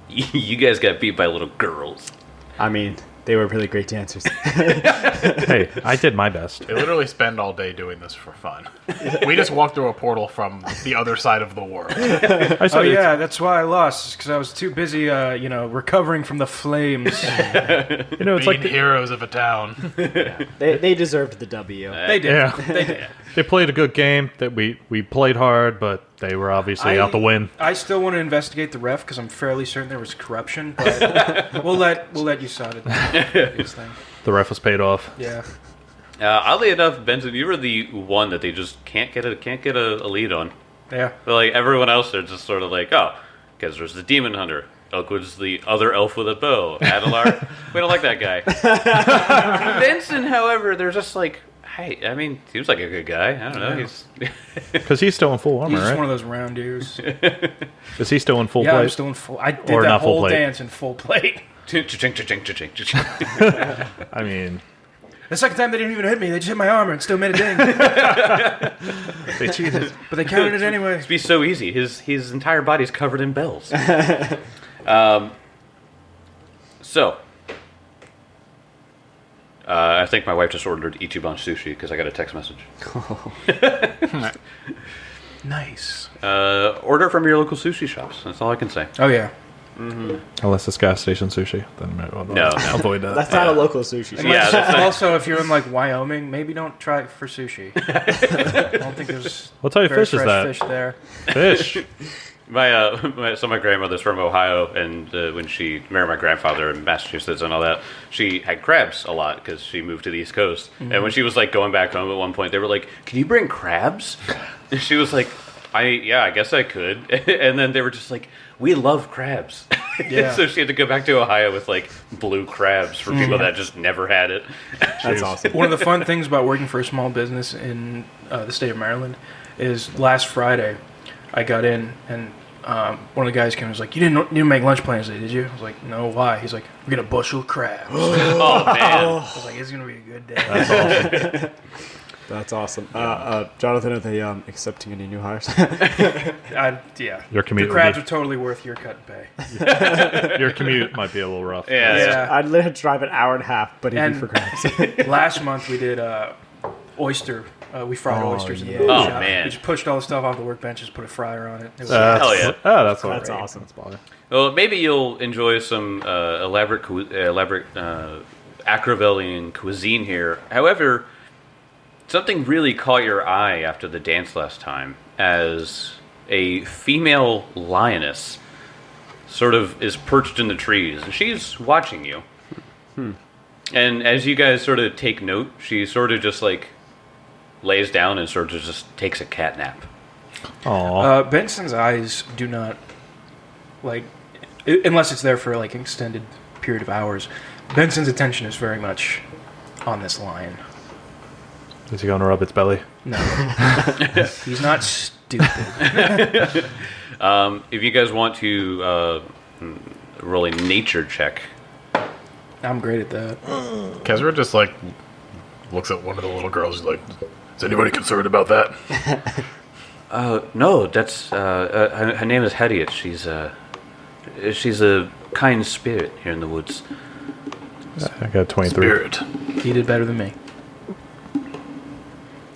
You guys got beat by little girls. I mean, they were really great dancers. Hey, I did my best. They literally spend all day doing this for fun. We just walked through a portal from the other side of the world. Oh yeah, that's why I lost, because I was too busy, recovering from the flames. It's Being like heroes of a town. They deserved the W. They did. Yeah. They did. they played a good game. That we played hard, but they were obviously out to win. I still want to investigate the ref because I'm fairly certain there was corruption, but we'll let you decide this thing. The ref was paid off. Yeah. Oddly enough, Benson, you were the one that they just can't get a lead on. Yeah. But, like, everyone else, they're just sort of like, oh, because there's the demon hunter. Elkwood's the other elf with a bow. Adelar, we don't like that guy. Benson, however, they're just like, hey, I mean, seems like a good guy. I don't know. Yeah. Because he's still in full armor, He's just right? one of those round ears. Is he still in full Yeah, plate? I'm still in full. I did Or that not full whole plate? dance in full plate. I mean, The second time they didn't even hit me. They just hit my armor and still made a ding. they cheated. But they counted it anyway. It'd be so easy. His entire body's covered in bells. I think my wife just ordered Ichiban sushi because I got a text message. Nice. Order from your local sushi shops. That's all I can say. Oh yeah. Unless it's gas station sushi, then No. avoid that. That's not a local sushi shop. Yeah, that's like, Also, if you're in like Wyoming, maybe don't try it for sushi. I don't think there's What type of very fish is fresh that? fish there. Fish. my grandmother's from Ohio, and when she married my grandfather in Massachusetts and all that, she had crabs a lot because she moved to the East Coast. And when she was like going back home at one point, they were like, "Can you bring crabs?" And she was like, I guess I could." And then they were just like, "We love crabs." Yeah. So she had to go back to Ohio with like blue crabs for people that just never had it. That's awesome. One of the fun things about working for a small business in the state of Maryland is last Friday I got in and one of the guys came and was like, you didn't make lunch plans today, did you? I was like, no, why? He's like, we're going to bushel crabs. Oh man. I was like, it's going to be a good day. That's awesome. That's awesome. Jonathan, are they accepting any new hires? Yeah. Your commute The crabs would are totally worth your cut and pay. Your commute might be a little rough. Yeah. I'd let him drive an hour and a half, but he'd And- be for crabs. Last month we did oyster. We fried oysters in the yeah. butcher Oh, shop. man. We just pushed all the stuff off the workbench, just put a fryer on it. It was Hell yeah. Oh, that's all That's right. awesome. That's baller. Well, maybe you'll enjoy some elaborate Akrivelian cuisine here. However, something really caught your eye after the dance last time, as a female lioness sort of is perched in the trees, and she's watching you. And as you guys sort of take note, she sort of just like lays down and sort of just takes a cat nap. Aw. Benson's eyes do not, like, unless it's there for like an extended period of hours. Benson's attention is very much on this lion. Is he going to rub its belly? No, he's not stupid. If you guys want to roll a nature check. I'm great at that. Kezra just like looks at one of the little girls. He's like, "Is anybody concerned about that?" No, that's her name is Harriet. She's a kind spirit here in the woods. I got 23. Spirit. He did better than me.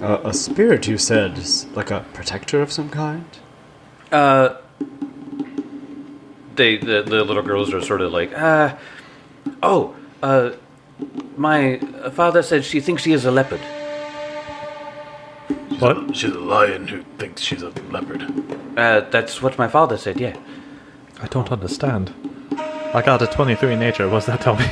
A spirit, you said, is like a protector of some kind? The little girls are sort of like, my father said she thinks she is a leopard. What? She's a lion who thinks she's a leopard. That's what my father said. Yeah. I don't understand. I got a 23 nature. What's that tell me?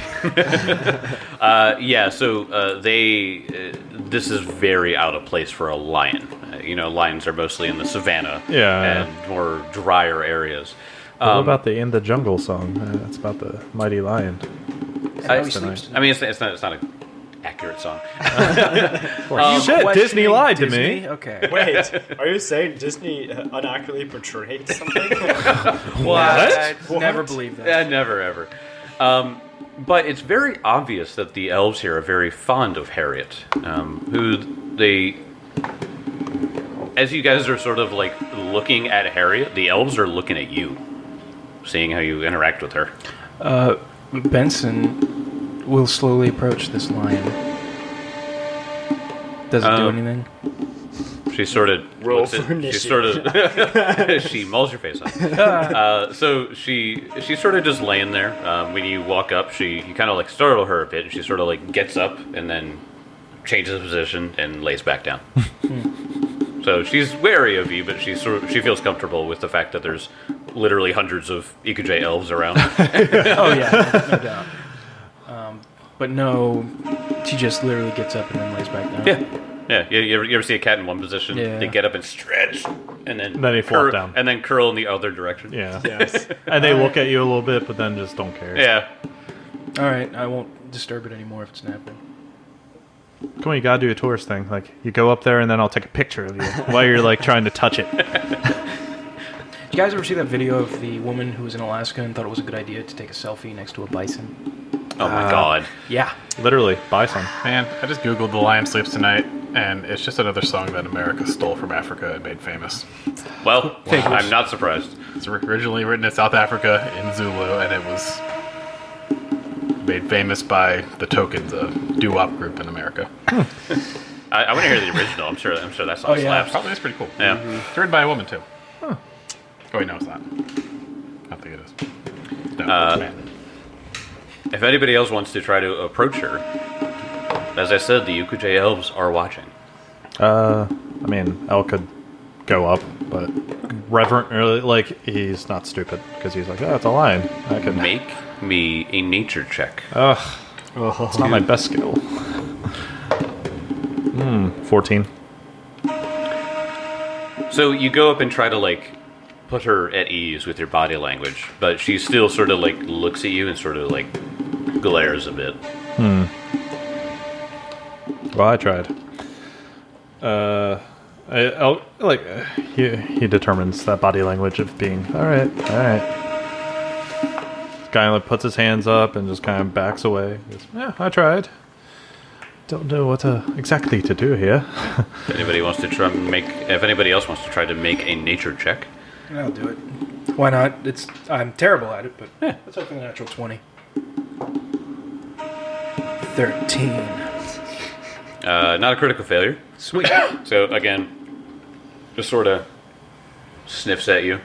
Yeah. So this is very out of place for a lion. Lions are mostly in the savannah. Yeah. And more drier areas. What about the In the Jungle song? It's about the mighty lion. I tonight. mean, it's not an accurate song. Shit, Disney Questioning lied to Disney? me. Okay. Wait, are you saying Disney unaccurately portrayed something? I never believed that. Yeah, never ever. But it's very obvious that the elves here are very fond of Harriet, as you guys are sort of like looking at Harriet, the elves are looking at you. seeing how you interact with her. Benson will slowly approach this lion. Does it do anything? She sort of Roll looks for at, she initiative. sort of she mulls your face off. So she's sort of just laying there. When you walk up, you kind of like startle her a bit, and she sort of like gets up and then changes position and lays back down. So she's wary of you, but she feels comfortable with the fact that there's literally hundreds of EQJ elves around. Oh yeah, no doubt. But no, she just literally gets up and then lays back down. Yeah. You ever see a cat in one position? Yeah. They get up and stretch, and then Then they flop down. and then curl in the other direction. Yeah. Yes. And they look at you a little bit, but then just don't care. Yeah. All right, I won't disturb it anymore if it's napping. Come on, you gotta do a tourist thing. Like, you go up there and then I'll take a picture of you while you're like trying to touch it. Did you guys ever see that video of the woman who was in Alaska and thought it was a good idea to take a selfie next to a bison? Oh my god. Yeah. Literally, bison. Man, I just googled "The Lion Sleeps Tonight," and it's just another song that America stole from Africa and made famous. Well, I'm not surprised. It's originally written in South Africa in Zulu, and it was made famous by the Tokens, a doo-wop group in America. I want to hear the original. I'm sure that song Oh, yeah. slaps. Probably is pretty cool. Yeah. It's written by a woman too. Oh wait, no, it's not. I don't think it is. No, it's a man. If anybody else wants to try to approach her, as I said, the UKJ elves are watching. I mean, Elle could go up, but reverent, like, he's not stupid because he's like, oh, it's a lion. I can Make me a nature check. Ugh, it's not my best skill. 14. So you go up and try to like put her at ease with your body language, but she still sort of like looks at you and sort of like glares a bit. Well, I tried. He determines that body language of being all right. Kind of puts his hands up and just kind of backs away. Goes, yeah, I tried. Don't know what exactly to do here. If anybody else wants to try to make a nature check, I'll do it. Why not? I'm terrible at it, but let's hope for the natural 20. 13. not a critical failure. Sweet. So again, just sort of sniffs at you,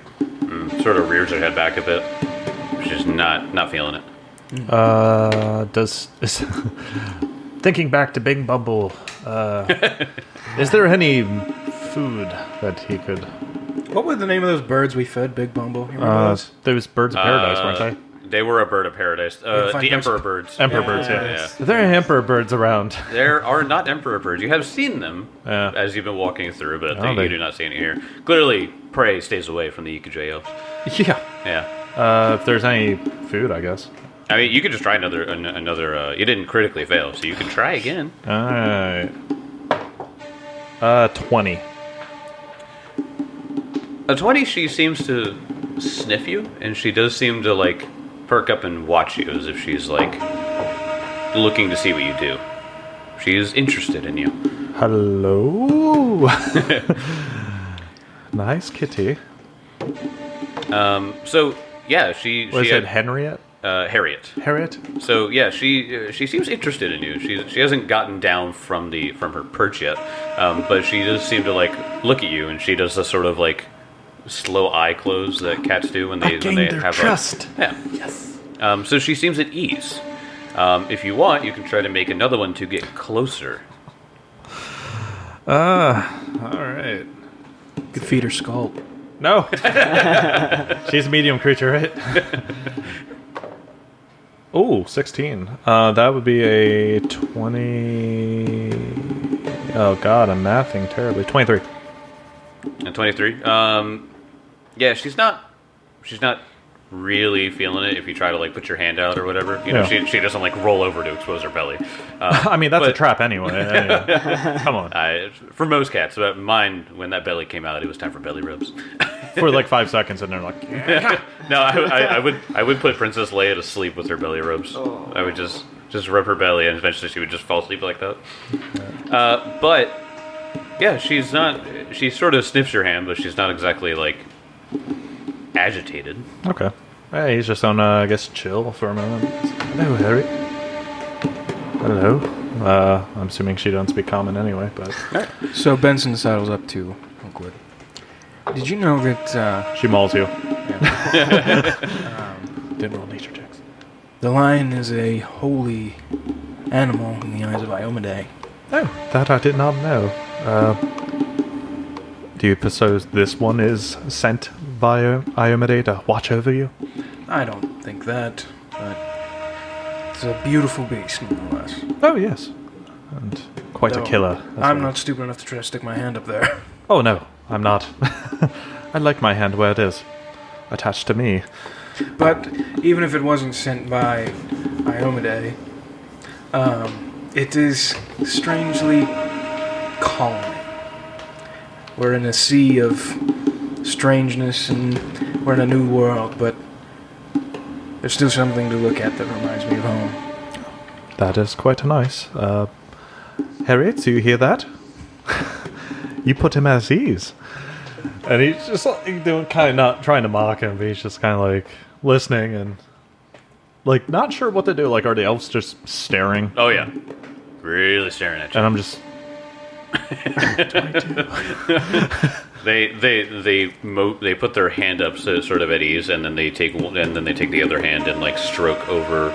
sort of rears her head back a bit. She's not feeling it. Thinking back to Big Bumble, is there any food that he could? What was the name of those birds we fed Big Bumble? You remember those? Those birds of paradise, weren't they? They were a bird of paradise. The emperor birds. Emperor birds, yeah. Yeah. Are there emperor birds around? There are not emperor birds. You have seen them as you've been walking through, but you do not see any here. Clearly, prey stays away from the EQJ elves. Yeah. Yeah. If there's any food, I guess. I mean, you could just try another. You didn't critically fail, so you can try again. All right. 20. A 20, she seems to sniff you, and she does seem to like perk up and watch you as if she's like looking to see what you do. She is interested in you. Hello. Nice kitty. So yeah, she said Henriette? Harriet. Harriet? So yeah, she seems interested in you. She hasn't gotten down from her perch yet, but she does seem to like look at you, and she does the sort of like slow eye close that cats do when they have trust. Yes. So she seems at ease. If you want, you can try to make another one to get closer. All right. You could feed her skull. No. She's a medium creature, right? Oh, 16. That would be a 20... Oh, God, I'm mathing terribly. 23. And 23. Yeah, she's not really feeling it if you try to like put your hand out or whatever. You know, she doesn't like roll over to expose her belly. I mean, that's a trap anyway. Come on. For most cats, but mine, when that belly came out, it was time for belly rubs. For like 5 seconds, and they're like, No, I would put Princess Leia to sleep with her belly rubs. Oh. I would just rub her belly, and eventually she would just fall asleep like that. But yeah, she's not. She sort of sniffs your hand, but she's not exactly like agitated. okay. Hey, he's just on, I guess, chill for a moment. Hello, Harry. Hello. I'm assuming she doesn't speak common anyway, but... So Benson sidles up to Oakwood. Did you know that She mauls you. Didn't roll nature checks. the lion is a holy animal in the eyes of Iomade? Oh, that I did not know. Do you suppose this one is sent by Iomade to watch over you? I don't think that, but it's a beautiful beast nonetheless. Oh, yes. And quite a Though, killer. as I'm well. not stupid enough to try to stick my hand up there. Oh, no, I'm not. I like my hand where it is. Attached to me. But even if it wasn't sent by Iomade, it is strangely calming. We're in a sea of strangeness and we're in a new world, but there's still something to look at that reminds me of home. That is quite nice. Harriet, do you hear that? You put him at ease. And he's just like doing, kind of not trying to mock him, but he's just kind of like listening and like not sure what to do. Like, are the elves just staring? Oh yeah, really staring at you. And I'm just They put their hand up so sort of at ease, and then they take the other hand and like stroke over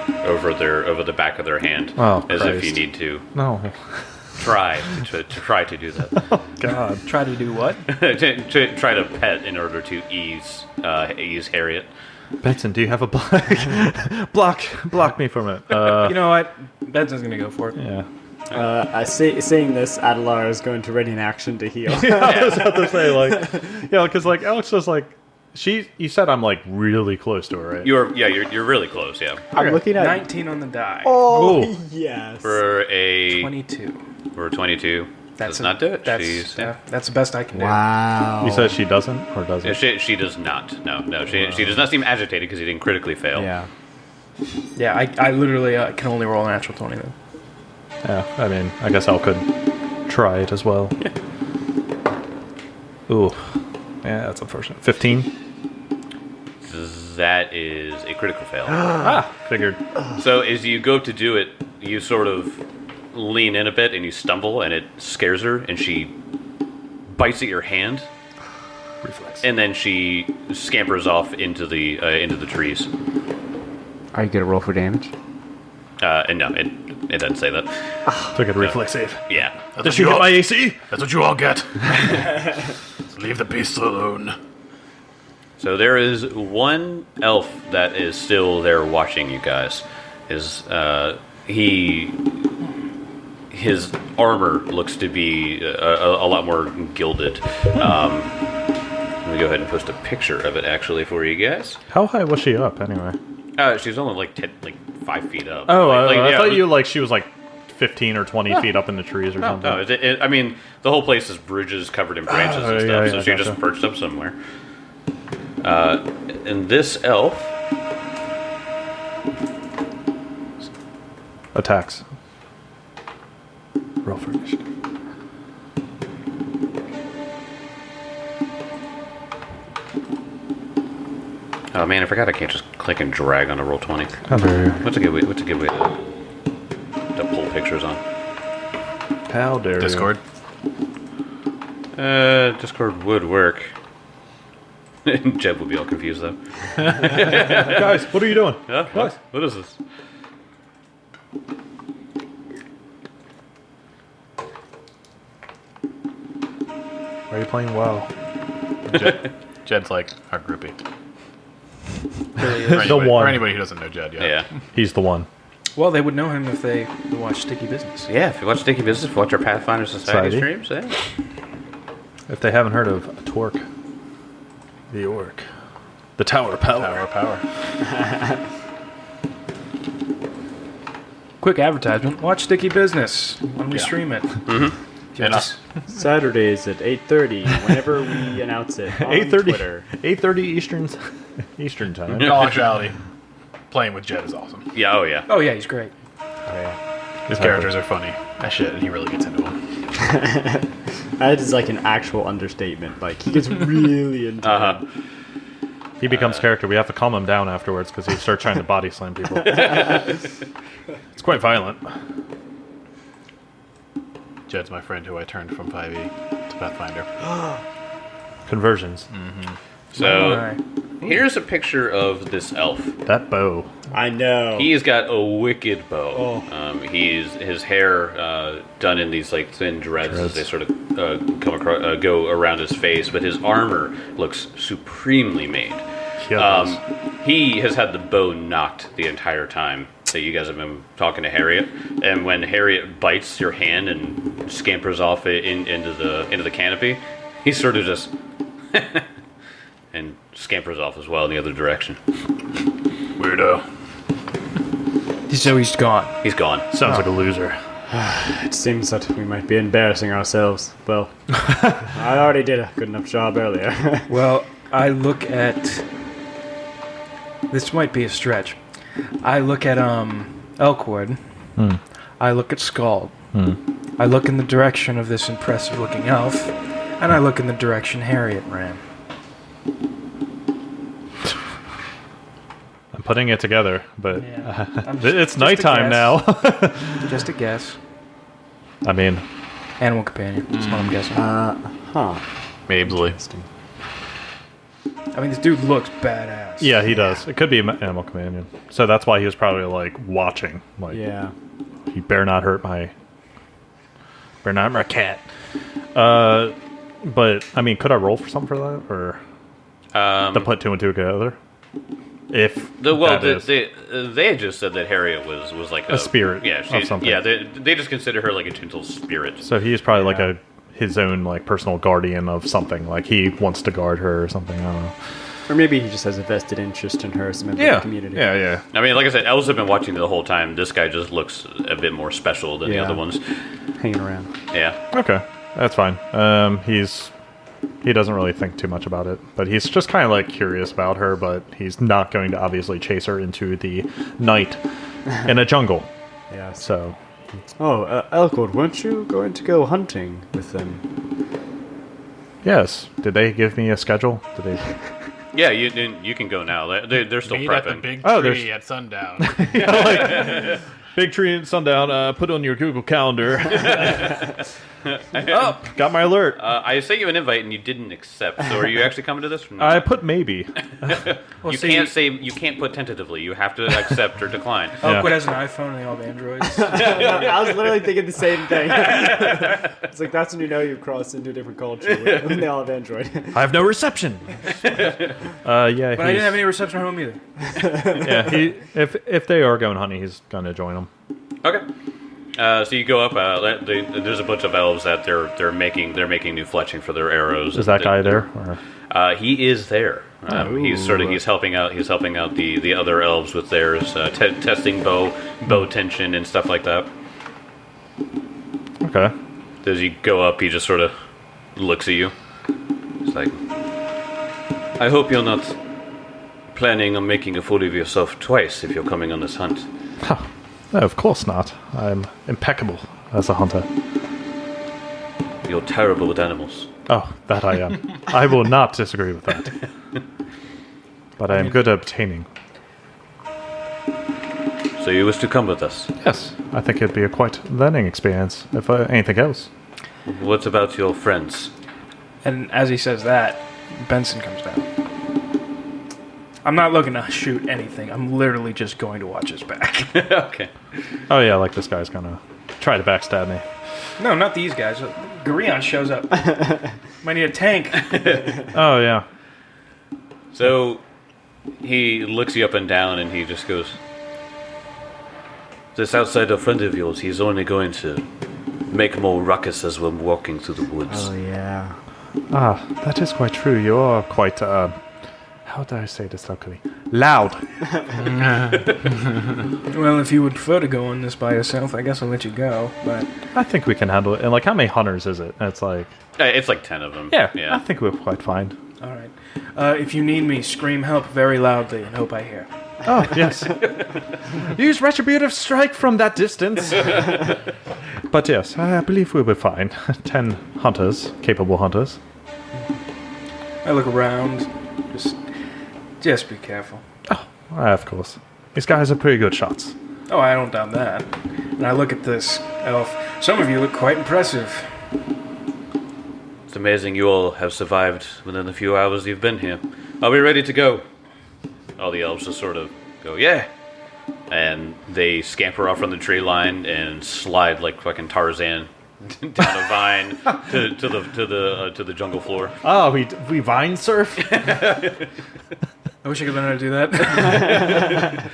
the back of their hand, Oh, as if Christ. you need to no. try to do that. God. Try to do what? to try to pet in order to ease Harriet. Benson, do you have a block me from it? You know what? Benson's gonna go for it. Yeah. Saying this, Adelar is going to ready an action to heal. I was about to say, like, yeah, because like Alex was like, you said I'm like really close to her, right? You're really close, yeah. I'm looking at 19 on the die. Oh, Ooh. yes. For a 22. 22. Does not do it. That's the best I can do. Wow. You said she doesn't or doesn't? She does not. No. She does not seem agitated because he didn't critically fail. Yeah. Yeah, I literally can only roll a natural 20 then. Yeah, I mean, I guess I could try it as well. Ooh. Yeah, that's unfortunate. 15? That is a critical fail. Figured. So as you go to do it, you sort of lean in a bit and you stumble, and it scares her, and she bites at your hand, Reflex. and then she scampers off into the trees. Are you going to roll for damage? And no, it doesn't say that. Took a reflex save. Yeah. Did she hit my AC? That's what you all get. Leave the beasts alone. So there is one elf that is still there watching you guys. His armor looks to be a lot more gilded. Let me go ahead and post a picture of it actually for you guys. How high was she up anyway? She's only like 5 feet up. Oh, I yeah, thought you like she was like 15 or 20 feet up in the trees or something. No, I mean, the whole place is bridges covered in branches and stuff, yeah, so she gotcha. just perched up somewhere. And this elf, Attacks. Roll for initiative. oh man, I forgot I can't just click and drag on a roll 20. How dare you? What's a good way to pull pictures on? How dare Discord. Discord would work. Jeb would be all confused though. you? Guys, what are you doing? Huh? What is this? Why are you playing WoW? Jed's like our groupie. The For one. anybody who doesn't know Jed, Yeah. He's the one. Well, they would know him if they watched Sticky Business. Yeah, if you watch Sticky Business, if you watch our Pathfinder Society Society. streams, yeah. If they haven't heard of Torque, the orc, the Tower of Power. Tower of Power. Quick advertisement. Watch Sticky Business when we Yeah. stream it. And us. Saturdays at 8:30, whenever we announce it on 8:30. Twitter. 8:30 Eastern time. In all actuality, playing with Jed is awesome. Yeah, oh yeah. Oh, yeah, he's great. His characters are funny as shit, and he really gets into them. That is like an actual understatement. Like, he gets really into it. He becomes character. We have to calm him down afterwards because he starts trying to body slam people. It's quite violent. Jed's my friend who I turned from 5e to Pathfinder. Conversions. So Alright. here's a picture of this elf. That bow. I know. He's got a wicked bow. Oh. He's his hair done in these like thin dreads as they sort of come across, go around his face, but his armor looks supremely made. Yeah, He has had the bow knocked the entire time that you guys have been talking to Harriet, and when Harriet bites your hand and scampers off into the canopy, he sort of just and scampers off as well in the other direction. Weirdo. So he's gone. He's gone. sounds like a loser. It seems that we might be embarrassing ourselves. Well, I already did a good enough job earlier. Well, I look at... This might be a stretch. I look at Elkwood. I look at Scald. I look in the direction of this impressive-looking elf, and I look in the direction Harriet ran. I'm putting it together, but Yeah. I'm it's just a nighttime guess. now. Just a guess. I mean, Animal companion. That's what I'm guessing. Huh. Mabesley. Interesting. I mean, this dude looks badass. yeah, he does. It could be an animal companion. So that's why he was probably like watching. Like, Yeah. he better not hurt my cat. But I mean, could I roll for something for that, or to put two and two together? If that is. They had just said that Harriet was like A spirit Yeah, of something. Yeah, they just consider her like a gentle spirit. So he's probably like his own like personal guardian of something. Like he wants to guard her or something. I don't know. Or maybe he just has a vested interest in her as a member of the community. Yeah. I mean, like I said, elves have been watching the whole time. This guy just looks a bit more special than the Yeah. other ones. Hanging around. Yeah. Okay, that's fine. He doesn't really think too much about it, but he's just kind of like curious about her. But he's not going to obviously chase her into the night in a jungle. Yeah. So Oh, Elkwood, weren't you going to go hunting with them? yes, did they give me a schedule? Did they? Yeah, you can go now. They're still Meet at the prepping. big Oh, tree there's- at sundown. Big tree at sundown. Put it on your Google Calendar. Oh, got my alert. I sent you an invite and you didn't accept. So are you actually coming to this? Or I not? put maybe. Well, You can't put tentatively. You have to accept or decline. Elkwood has an iPhone and they all have Androids. I was literally thinking the same thing. It's like, that's when you know you've crossed into a different culture when they all have Android. I have no reception. Yeah, But I didn't have any reception at home either. yeah. If they are going hunting, he's gonna join them. Okay. So you go up. There's a bunch of elves that they're making new fletching for their arrows. Is that guy there? Or? He is there. He's helping out the other elves with theirs, testing bow tension and stuff like that. Okay. As you go up, he just sort of looks at you. It's like, I hope you're not planning on making a fool of yourself twice if you're coming on this hunt. No, of course not. I'm impeccable as a hunter. You're terrible with animals. Oh, that I am. I will not disagree with that. But I am good at obtaining. So you wish to come with us? Yes, I think it'd be a quite learning experience, if anything else. What about your friends? And as he says that, Benson comes down. I'm not looking to shoot anything. I'm literally just going to watch his back. Okay. Oh yeah, like this guy's gonna try to backstab me. No, not these guys. Gurion shows up. Might need a tank. Oh yeah. So he looks you up and down and he just goes, this outsider friend of yours, he's only going to make more ruckus as we're walking through the woods. Oh, yeah. Ah, that is quite true. You are quite, how do I say this locally? Loud. Well, if you would prefer to go on this by yourself, I guess I'll let you go. But I think we can handle it. And like, how many hunters is it? It's like, It's like 10 of them. I think we're quite fine. all right. If you need me, scream help very loudly and hope I hear. Oh, yes. Use retributive strike from that distance. But yes, I believe we'll be fine. 10 hunters, capable hunters. I look around, just Just be careful. Of course. These guys are pretty good shots. Oh, I don't doubt that. And I look at this elf. Some of you look quite impressive. It's amazing you all have survived within the few hours you've been here. Are we ready to go? All the elves just sort of go, yeah. And they scamper off from the tree line and slide like fucking Tarzan down a vine to the jungle floor. Oh, we vine surf? I wish I could learn how to do that.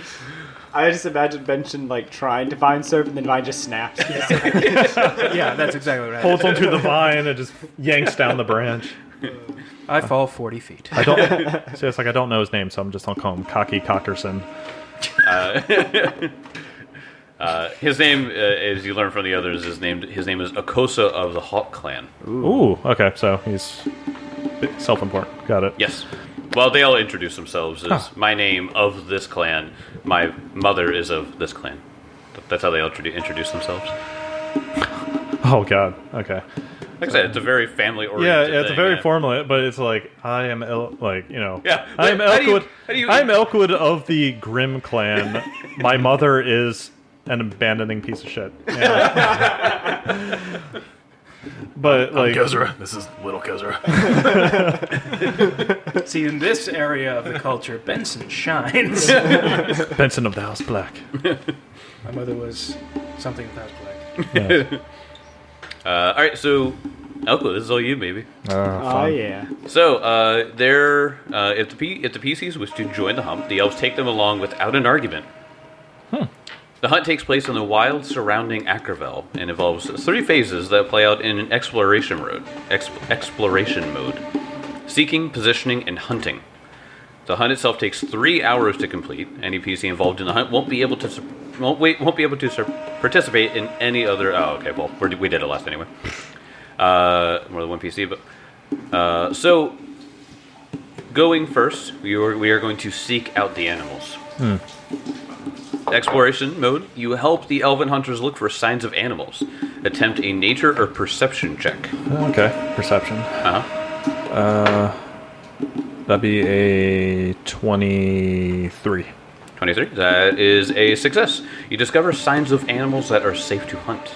I just imagine Benson like trying to vine surf and then vine just snaps. Yeah, that's exactly right. Holds onto the vine and just yanks down the branch. I fall 40 feet. I don't. So it's like I don't know his name, so I'm just gonna call him Cocky Cockerson. His name, as you learn from the others, his name is Akosa of the Hawk Clan. Ooh, okay, so he's self-important. Got it. Yes. Well, they all introduce themselves as my name of this clan. My mother is of this clan. That's how they all introduce themselves. Oh God. Okay. Like I said, it's a very family-oriented Yeah, it's thing, a very yeah. formal, but it's like I am, like Yeah. I am How do you- Elkwood. how do you- I'm Elkwood of the Grimm clan. My mother is an abandoning piece of shit. Yeah. But like, Kezra. This is little Kezra. See, in this area of the culture, Benson shines. Benson of the House Black. My mother was something without black. Yes. All right, so Elko, this is all you, baby. Oh Fun. yeah. So, if the PCs wish to join the hunt, the elves take them along without an argument. The hunt takes place in the wild surrounding Akrivelian and involves 3 phases that play out in an exploration mode: seeking, positioning, and hunting. The hunt itself takes 3 hours to complete. Any PC involved in the hunt won't be able to participate in any other. Oh, okay. Well, we did it last anyway. More than one PC, but so going first, we are going to seek out the animals. Exploration mode, you help the elven hunters look for signs of animals. Attempt a nature or perception check. Okay, perception. That'd be a 23. 23. That is a success. You discover signs of animals that are safe to hunt.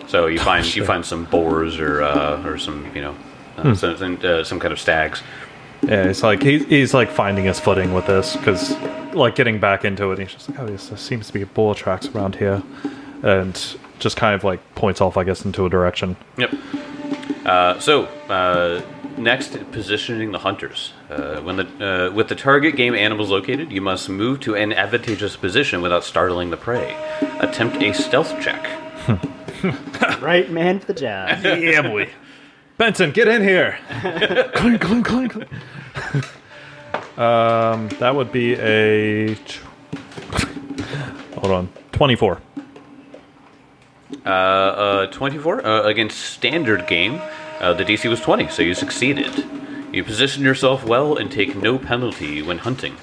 So you find some boars or some some kind of stags. Yeah, it's like he's like finding his footing with this because like getting back into it. He's just like, oh, there seems to be bull tracks around here, and just kind of like points off, I guess, into a direction. Yep. Next, positioning the hunters. With the target game animals located, you must move to an advantageous position without startling the prey. Attempt a stealth check. Right man for the job. Yeah, boy. Benson, get in here. Clink, clink, clink, clink. That would be a. Hold on. 24. 24 against standard game. The DC was 20, so you succeeded. You position yourself well and take no penalty when hunting.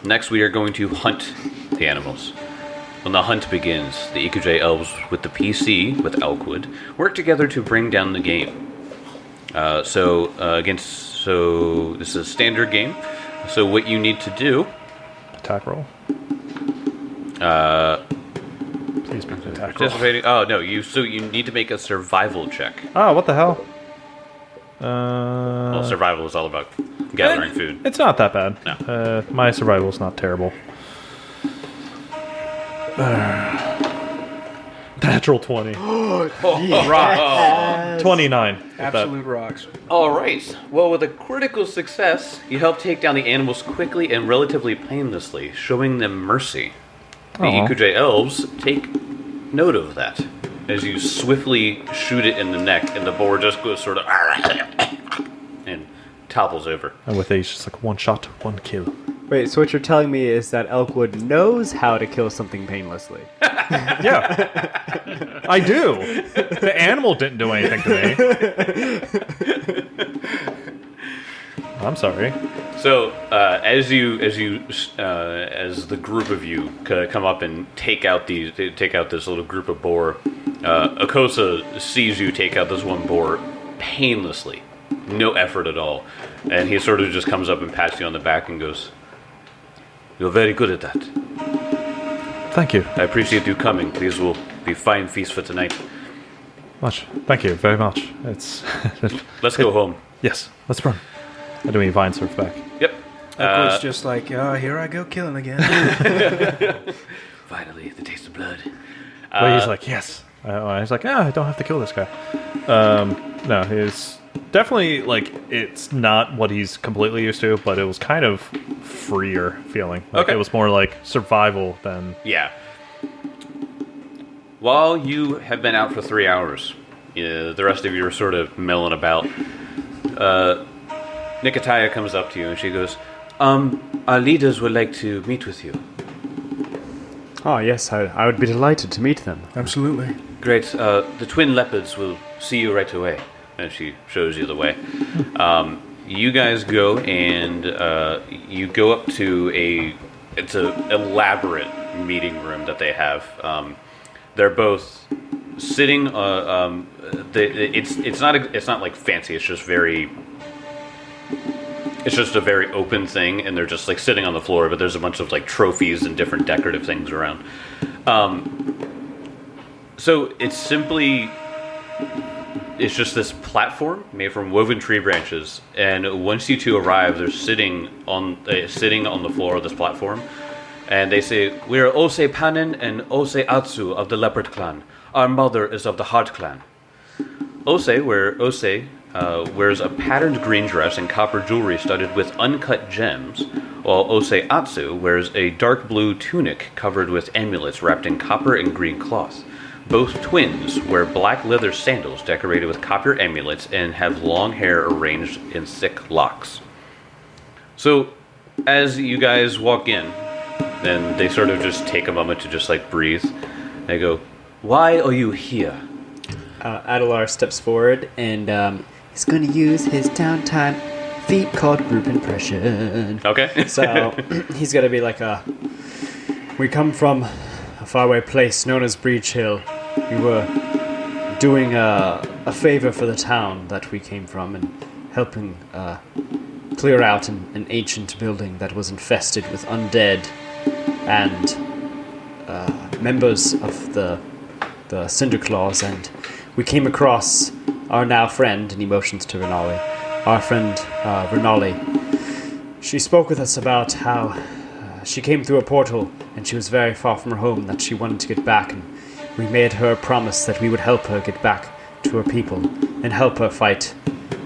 Next, we are going to hunt the animals. When the hunt begins, the Ikuj elves with the PC, with Elkwood, work together to bring down the game. So this is a standard game. So what you need to do... Attack roll. Please make an attack roll. Participating... Oh, no. You need to make a survival check. Oh, what the hell? Well, survival is all about gathering food. It's not that bad. No. My survival is not terrible. Natural 20. Rock. 29. if that- Absolute rocks. All right. Well, with a critical success, you help take down the animals quickly and relatively painlessly, showing them mercy. The Aw. Ikuj elves take note of that as you swiftly shoot it in the neck, and the boar just goes sort of and topples over. And with H, it's like 1 shot, 1 kill. Wait, so what you're telling me is that Elkwood knows how to kill something painlessly. Yeah. I do. The animal didn't do anything to me. I'm sorry. So, as the group of you come up and take out this little group of boar, Akosa sees you take out this one boar painlessly, no effort at all. And he sort of just comes up and pats you on the back and goes, "You're very good at that. Thank you. I appreciate you coming. These will be fine feast for tonight. Much. Thank you very much. It's Let's go home." yes. Let's run. I do mean vine surf back. Yep. It's just like, here I go killing again. Finally, the taste of blood. But he's like, yes. He's like, I don't have to kill this guy. No, he's definitely like it's not what he's completely used to, but it was kind of freer feeling. Like, Okay. it was more like survival than. Yeah. While you have been out for 3 hours, the rest of you are sort of milling about. Nicotaya comes up to you and she goes, "Our leaders would like to meet with you." Oh, yes, I would be delighted to meet them. Absolutely. "Great. The twin leopards will see you right away." And she shows you the way. You guys go and you go up to it's an elaborate meeting room that they have. They're both sitting. It's not like fancy. It's just very. It's just a very open thing, and they're just like sitting on the floor. But there's a bunch of like trophies and different decorative things around. So it's just this platform made from woven tree branches, and once you two arrive, they're sitting on the floor of this platform, and they say, "We are Ose Panin and Ose Atsu of the Leopard Clan. Our mother is of the Heart Clan." Ose wears a patterned green dress and copper jewelry studded with uncut gems, while Ose Atsu wears a dark blue tunic covered with amulets wrapped in copper and green cloth. Both twins wear black leather sandals decorated with copper amulets and have long hair arranged in thick locks. So, as you guys walk in, then they sort of just take a moment to just like breathe. They go, "Why are you here?" Adelar steps forward and he's going to use his downtime feat called group impression. Okay. So he's going to be like we come from a faraway place known as Breach Hill. We were doing a favor for the town that we came from and helping clear out an ancient building that was infested with undead and members of the Cinder Claws, and we came across our now friend, and he motions to Renali, our friend Renali. She spoke with us about how she came through a portal and she was very far from her home, that she wanted to get back, and we made her a promise that we would help her get back to her people and help her fight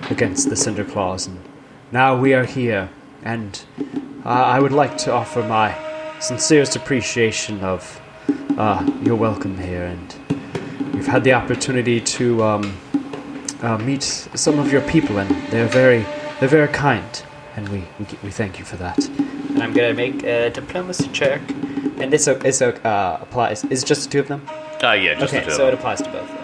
against the Cinder Claws. And now we are here, and I would like to offer my sincerest appreciation of your welcome here, and we've had the opportunity to meet some of your people, and they're very kind, and we thank you for that. And I'm gonna make a diplomacy check, and this applies. Is it just the two of them? Yeah, just Okay, the two so of it them. applies to both of them.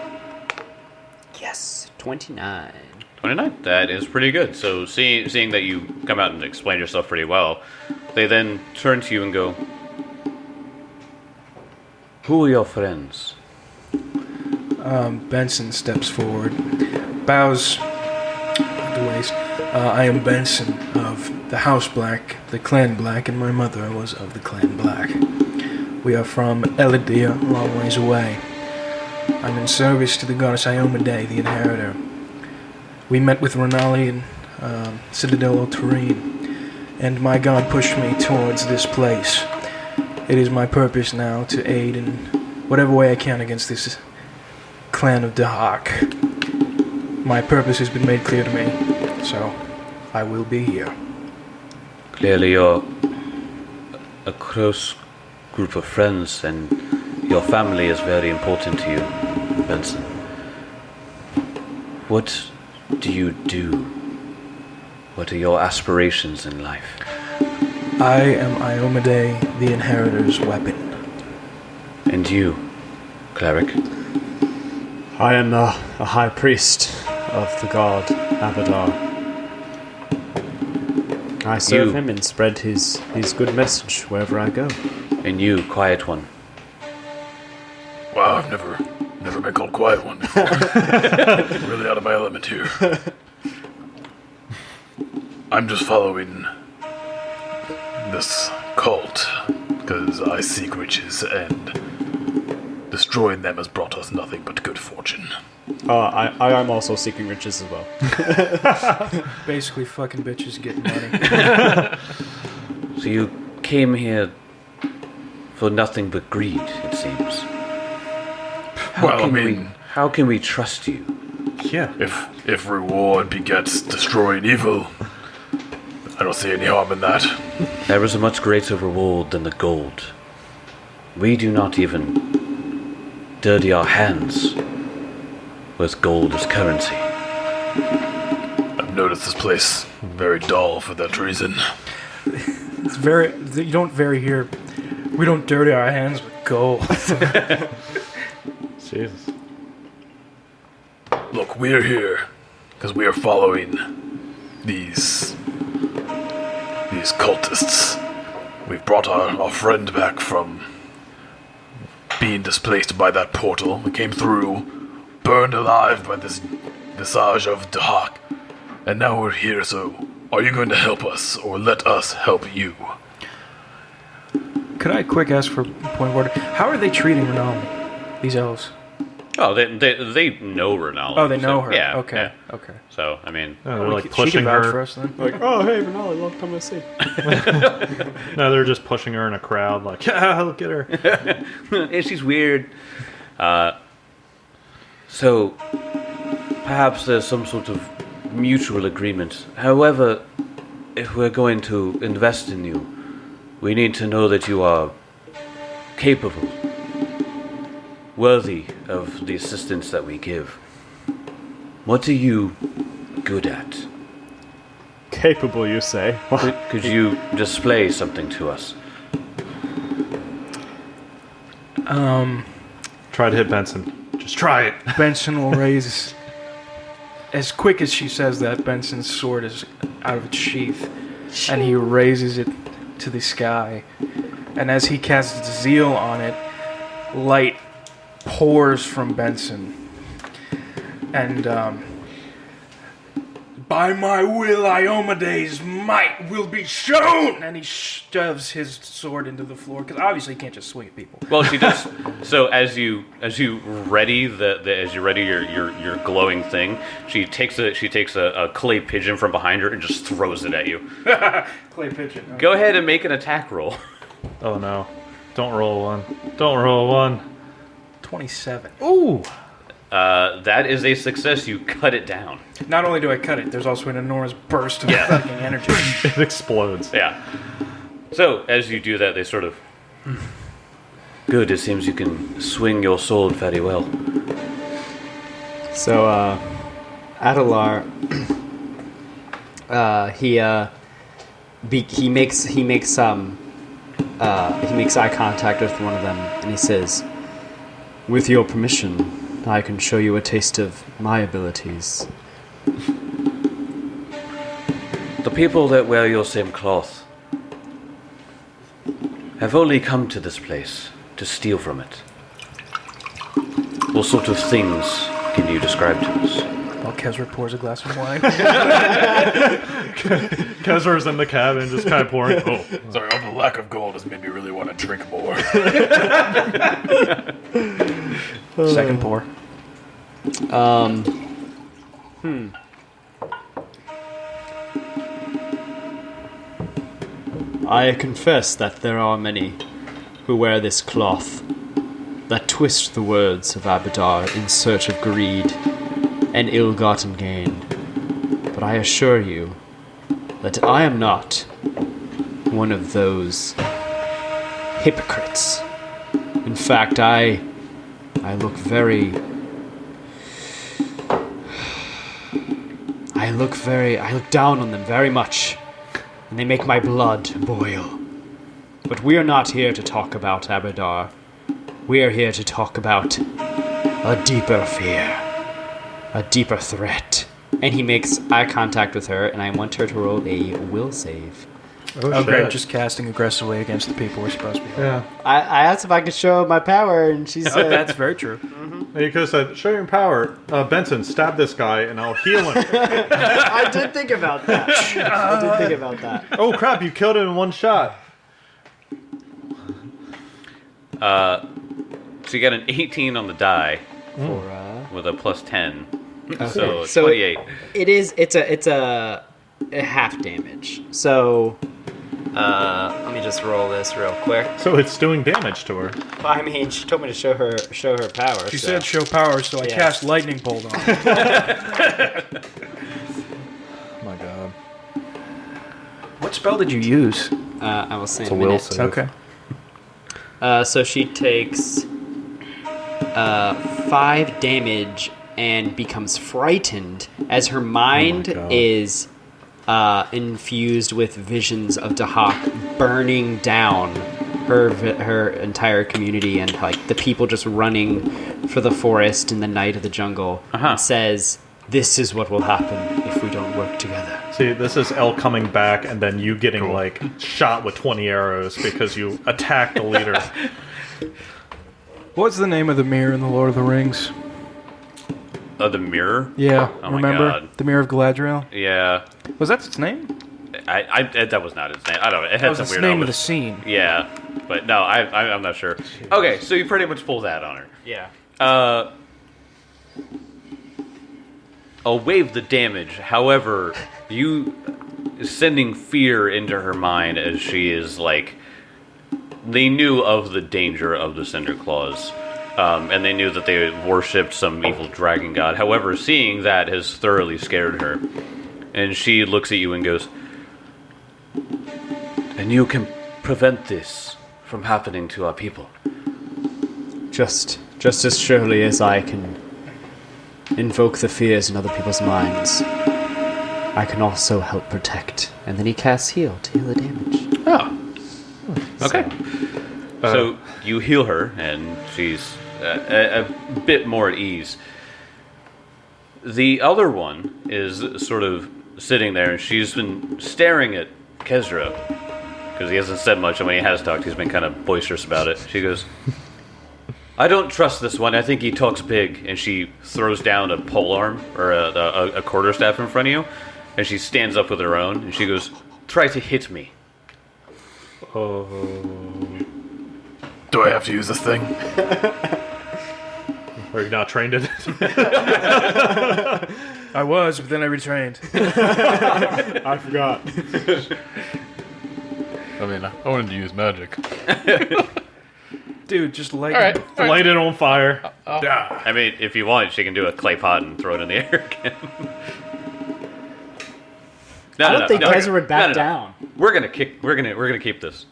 Yes, 29. 29. That is pretty good. So seeing that you come out and explain yourself pretty well, they then turn to you and go, "Who are your friends?" Benson steps forward, bows at the waist. I am Benson of the House Black, the Clan Black, and my mother was of the Clan Black. We are from Elidia, a long ways away. I'm in service to the goddess Iomade, the Inheritor. We met with Renali in Citadel Terrene, and my god pushed me towards this place. It is my purpose now to aid in whatever way I can against this clan of Dahak. My purpose has been made clear to me, so I will be here. Clearly you're a close group of friends, and your family is very important to you, Benson. What do you do? What are your aspirations in life? I am Iomade, the Inheritor's weapon. And you, cleric? I am a high priest of the god Abadar. I serve him and spread his good message wherever I go. And you, quiet one? Wow, I've never been called quiet one before. Really out of my element here. I'm just following this cult because I seek riches and destroying them has brought us nothing but good fortune. I am also seeking riches as well. Basically, fucking bitches getting money. So you came here for nothing but greed, it seems. How can we trust you? Yeah. If reward begets destroying evil, I don't see any harm in that. There is a much greater reward than the gold. We do not even dirty our hands with gold as currency. I've noticed this place very dull for that reason. It's very. You don't very hear. We don't dirty our hands with gold. Jesus. Look, we're here because we are following these cultists. We've brought our friend back from being displaced by that portal. We came through, burned alive by this visage of Dahak, and now we're here, so are you going to help us, or let us help you? Could I quick ask for a point of order? How are they treating Renali, these elves? Oh, they know Renala. Oh, they know her. Yeah. Okay. yeah. Okay. So, I mean, They're like She pushing can vouch for her. us then. Like, oh, hey, Renali, long time no see. No, they're just pushing her in a crowd. Like, yeah, look at her. yeah, she's weird. So, perhaps there's some sort of mutual agreement. However, if we're going to invest in you, we need to know that you are capable, worthy of the assistance that we give. What are you good at? Capable, you say? Could you display something to us? Try to hit Benson. Just try it. Benson will raise. As quick as she says that, Benson's sword is out of its sheath, and he raises it to the sky. And as he casts zeal on it, light pours from Benson. And, by my will, Iomede's might will be shown! And he shoves his sword into the floor, because obviously he can't just swing at people. Well, she does. So as you ready your glowing thing, she takes a clay pigeon from behind her and just throws it at you. Clay pigeon. Okay. Go ahead and make an attack roll. Oh no. Don't roll one. Don't roll one. 27. Ooh. That is a success. You cut it down. Not only do I cut it, there's also an enormous burst of fucking energy. It explodes. Yeah. So as you do that, they sort of. Good. It seems you can swing your sword very well. So, Adelar, he makes eye contact with one of them, and he says, "With your permission, I can show you a taste of my abilities." The people that wear your same cloth have only come to this place to steal from it. What sort of things can you describe to us? While Kezra pours a glass of wine. Kezra's in the cabin, just kind of pouring. Oh. Sorry, the lack of gold has made me really want to drink more. Second pour. I confess that there are many who wear this cloth, that twist the words of Abadar in search of greed and ill-gotten gain. But I assure you that I am not one of those hypocrites. In fact, I look down on them very much, and they make my blood boil. But we are not here to talk about Abadar. We are here to talk about a deeper fear, a deeper threat. And he makes eye contact with her, and I want her to roll a will save. Oh, great. Just casting aggressively against the people we're supposed to be. Yeah. I asked if I could show my power, and she Oh, said, that's very true. You could have said, show your power. Benson, stab this guy and I'll heal him. I did think about that. Oh, crap, you killed him in one shot. So you got an 18 on the die For, with a plus 10. so So 28. it's a half damage. So let me just roll this real quick. So it's doing damage to her. Well, I mean, she told me to show her power. She so. said show power, so I Yeah. cast lightning bolt on her. Oh my god. What spell did you use? I will say It's in a a will minute. save. Okay. So she takes 5 damage and becomes frightened as her mind God. is infused with visions of Dahak burning down her entire community and like the people just running for the forest in the night of the jungle. And says, "This is what will happen if we don't work together." See, this is Elle coming back and then you getting, like, shot with 20 arrows because you attacked the leader. What's the name of the mirror in the Lord of the Rings? The mirror? Yeah, Oh my remember? God. The Mirror of Galadriel? Yeah. Was that its name? That was not his name. I don't know. It That had was some the weird name of element. the scene. Yeah. But no, I'm not sure. Okay, so you pretty much pull that on her. Yeah. I'll waive the damage. However, you sending fear into her mind as she is like, they knew of the danger of the Cinder Claws, and they knew that they worshipped some evil dragon god. However, seeing that has thoroughly scared her, and she looks at you and goes, "And you can prevent this from happening to our people." Just as surely as I can invoke the fears in other people's minds, I can also help protect. And then he casts heal to heal the damage. Oh. Okay. So you heal her, and she's a bit more at ease. The other one is sort of sitting there, and she's been staring at Kezra, because he hasn't said much, and when he has talked, he's been kind of boisterous about it. She goes, "I don't trust this one. I think he talks big." And she throws down a polearm, or a quarterstaff in front of you, and she stands up with her own, and she goes, "Try to hit me." Do I have to use this thing? Are you not trained in it? I was, but then I retrained. I forgot. I mean, I wanted to use magic. Dude, just light. Light it on fire. I mean, if you want, she can do a clay pot and throw it in the air again. I don't think Kezra would back down. We're gonna keep this.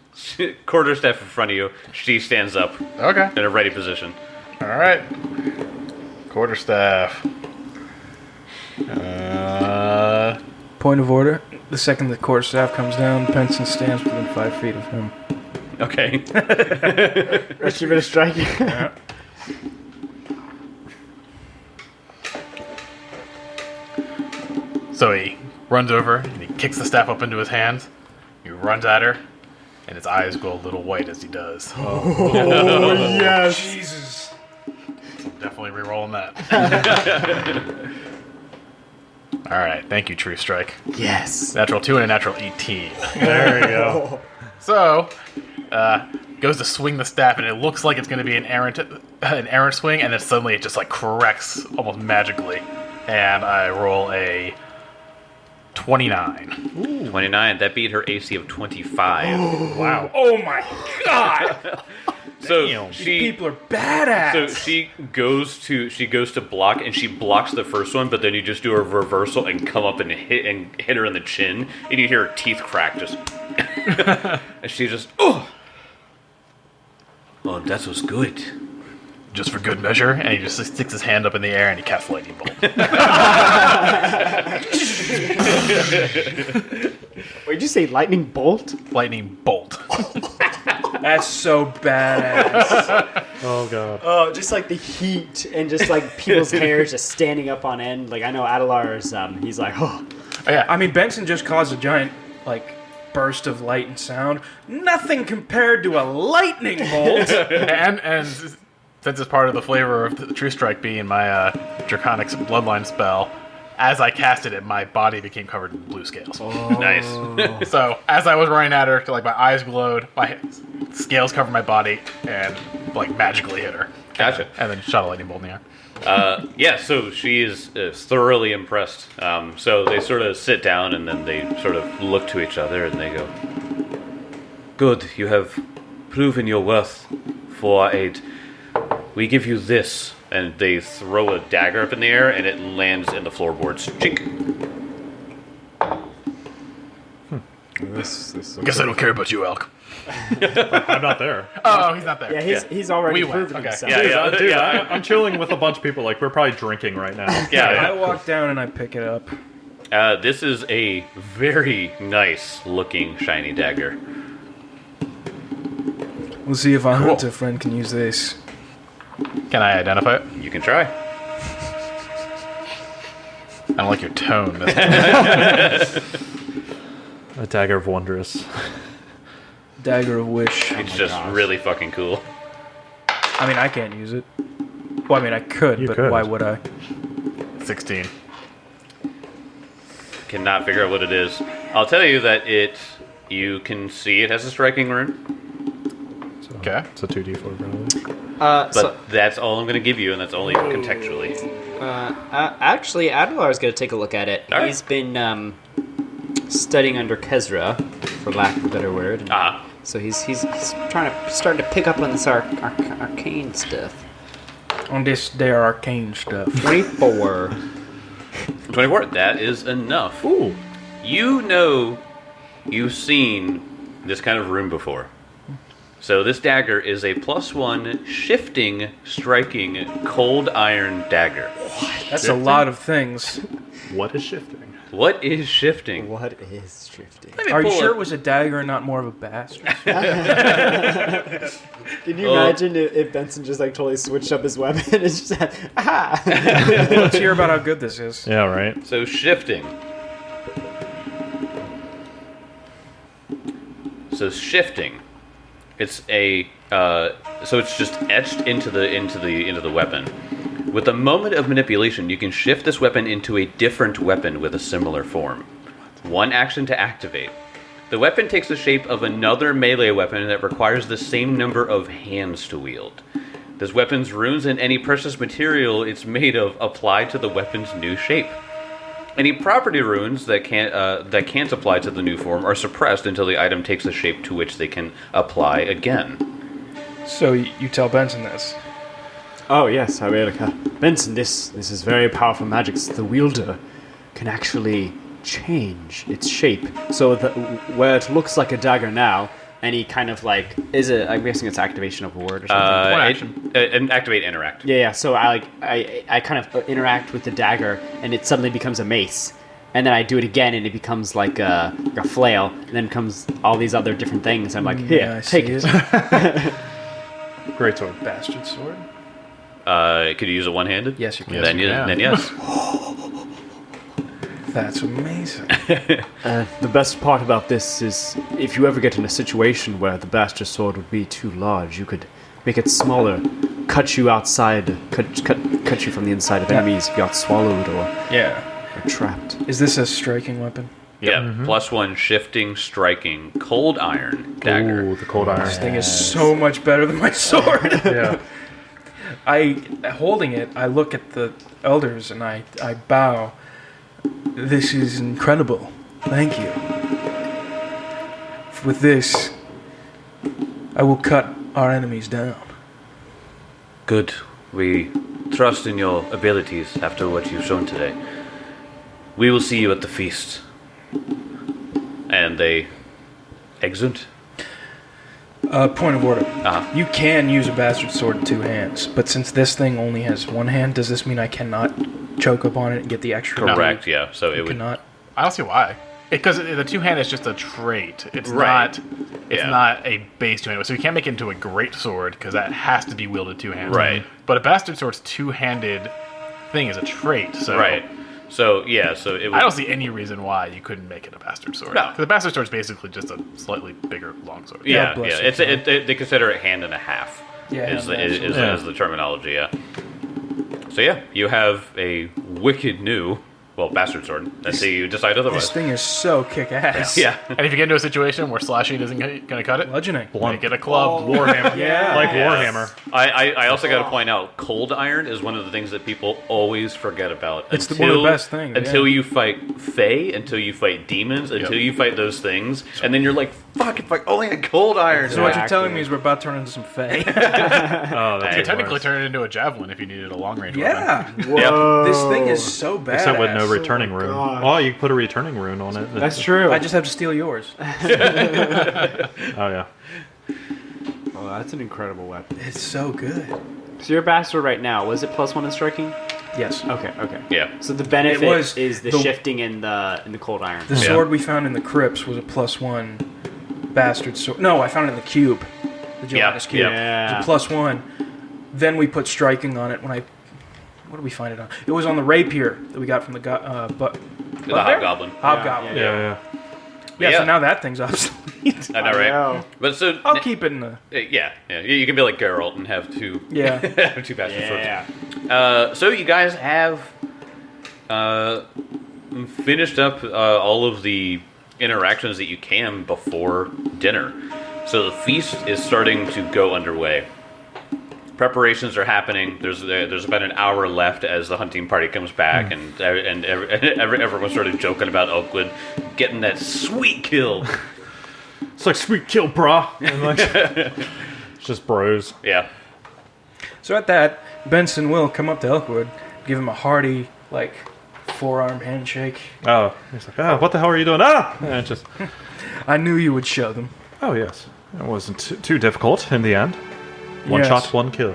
Quarterstaff in front of you. She stands up Okay. in a ready position. All right. Quarterstaff. Point of order. The second the quarterstaff comes down, Benson stands within 5 feet of him. Okay. Rest of it is striking. So he runs over and he kicks the staff up into his hands. He runs at her, and his eyes go a little white as he does. Yes. Jesus. Definitely re-rolling that. All right, thank you, True Strike. Yes. Natural 2 and a natural 18. There you go. So, goes to swing the staff, and it looks like it's going to be an errant swing, and then suddenly it just like corrects almost magically, and I roll a 29. 29. That beat her AC of 25. Wow. Oh my god! So Damn. These she people are badass. So she goes to block, and she blocks the first one, but then you just do a reversal and come up and hit her in the chin, and you hear her teeth crack, just, and she just, oh, that was good. Just for good measure, and he just sticks his hand up in the air and he casts lightning bolt. Wait, did you say lightning bolt? Lightning bolt. That's so badass. Oh god. Oh, just like the heat and just like people's hair just standing up on end. Like I know Adelar's, he's like, oh. Oh, yeah. I mean, Benson just caused a giant, like, burst of light and sound. Nothing compared to a lightning bolt. and since it's part of the flavor of the True Strike being my Draconic Bloodline spell, as I casted it, my body became covered in blue scales. Nice. So as I was running at her, my eyes glowed, my scales covered my body, and magically hit her. Gotcha. And then shot a lightning bolt in the air. Yeah, so she is thoroughly impressed. So they sort of sit down and then they sort of look to each other and they go, "Good, you have proven your worth for our aid. We give you this." And they throw a dagger up in the air and it lands in the floorboards. Chink. Guess I don't care about you, Elk. I'm not there. Oh, he's not there. Yeah, he's already We went, proven okay. himself. Yeah, Dude, yeah. I'm chilling with a bunch of people. We're probably drinking right now. I Yeah. walk down and I pick it up. This is a very nice looking shiny dagger. We'll see if our hunter friend can use this. Can I identify it? You can try. I don't like your tone. A dagger of wondrous. Dagger of Wish. It's just really fucking cool. I mean, I can't use it. Well, I mean, I could, You but could. why would I? 16. Cannot figure out what it is. I'll tell you that you can see it has a striking rune, Okay. It's a 2d4 probably. but that's all I'm going to give you, and that's only contextually. Actually, Adelar's going to take a look at it. All right. He's been studying under Kezra, for lack of a better word. and So he's starting to pick up on this arcane stuff. On this there arcane stuff. 24. 24, that is enough. Ooh. You know you've seen this kind of rune before. So this dagger is a +1 shifting, striking, cold iron dagger. That's a lot of things. What is shifting? What is shifting? What is shifting? Let me Are you pull sure up- it was a dagger and not more of a bastard? Can you Well- imagine if Benson just totally switched up his weapon and just had, aha! Let's hear about how good this is. Yeah, right. So shifting. So shifting. It's a so it's just etched into the weapon. With a moment of manipulation, you can shift this weapon into a different weapon with a similar form. One action to activate. The weapon takes the shape of another melee weapon that requires the same number of hands to wield. This weapon's runes and any precious material it's made of apply to the weapon's new shape. Any property runes that can't apply to the new form are suppressed until the item takes the shape to which they can apply again. So you tell Benson this. Oh yes, I will. Benson, this is very powerful magic. The wielder can actually change its shape. So where it looks like a dagger now, any kind of is it? I'm guessing it's activation of a word or something. One action. And activate interact. Yeah. So I kind of interact with the dagger, and it suddenly becomes a mace. And then I do it again, and it becomes like a flail. And then comes all these other different things. I'm like, here, I take see it. Great sword. Bastard sword. Could you use it one-handed? Yes, you can. Yes, Then you can. then yes. That's amazing. The best part about this is if you ever get in a situation where the bastard sword would be too large, you could make it smaller, cut you outside, cut you from the inside of enemies if you got swallowed or Yeah. trapped. Is this a striking weapon? Yeah. +1 shifting, striking, cold iron dagger. Ooh, the cold iron. This thing is so much better than my sword. Yeah. Holding it, I look at the elders and I bow. This is incredible. Thank you. With this, I will cut our enemies down. Good. We trust in your abilities after what you've shown today. We will see you at the feast. And they exit. Point of order. Uh-huh. You can use a bastard sword in 2 hands, but since this thing only has 1 hand, does this mean I cannot choke up on it and get the extra? Correct, yeah. So it You would. cannot. I don't see why. Because the two-hand is just a trait. It's Right. not. It's Yeah. not a base two-handed. So you can't make it into a great sword because that has to be wielded 2 hands. Right. But a bastard sword's 2-handed thing is a trait. So Right. So it I don't was. see any reason why you couldn't make it a bastard sword. No. 'Cause the bastard sword is basically just a slightly bigger longsword. Yeah, God bless yeah. you, They consider it hand and a half. Yeah, is hand the terminology. Yeah. So yeah, you have a wicked new, bastard sword until you decide otherwise. This thing is so kick-ass. Yeah. And if you get into a situation where slashing isn't going to cut it, Bludgeoning. make it a club. Warhammer. Yeah. Like Yes. Warhammer. I also got to point out, cold iron is one of the things that people always forget about. It's one of the best things, Until yeah. you fight Fae, until you fight demons, until you fight those things, and then you're like, fuck, if I only had cold iron. So what you're telling me is we're about to turn into some fae. Oh, that's You even technically worse. turn it into a javelin if you needed a long range weapon. yeah. Whoa. This thing is so bad. Except with no returning my rune. gosh. Oh, you can put a returning rune on it. That's true. I just have to steal yours. Oh, yeah. Oh, that's an incredible weapon. It's so good. So your bastard right now, was it +1 in striking? Yes. Okay. Yeah. So the benefit It was is the shifting in the cold iron. The sword we found in the crypts was a +1 bastard sword. No, I found it in the cube. The gelatinous cube. Yeah. It was a +1. Then we put striking on it when I... What did we find it on? It was on the rapier that we got from the... The hobgoblin. Hobgoblin. Yeah. Yeah, Yeah. so now that thing's obsolete. I know, right? know. But so I'll keep it in the... yeah. You can be like Geralt and have two. Yeah. have two bastard swords. Yeah. So you guys have finished up all of the interactions that you can before dinner. So the feast is starting to go underway. Preparations are happening. There's about an hour left as the hunting party comes back, and everyone's sort of joking about Oakwood getting that sweet kill. It's like, sweet kill, brah. And like, it's just bros. Yeah. So at that, Benson will come up to Elkwood, give him a hearty, forearm handshake. Oh, he's like, what the hell are you doing? Ah! And it just, I knew you would show them. oh, yes. It wasn't too difficult in the end. One Yes. shot, one kill.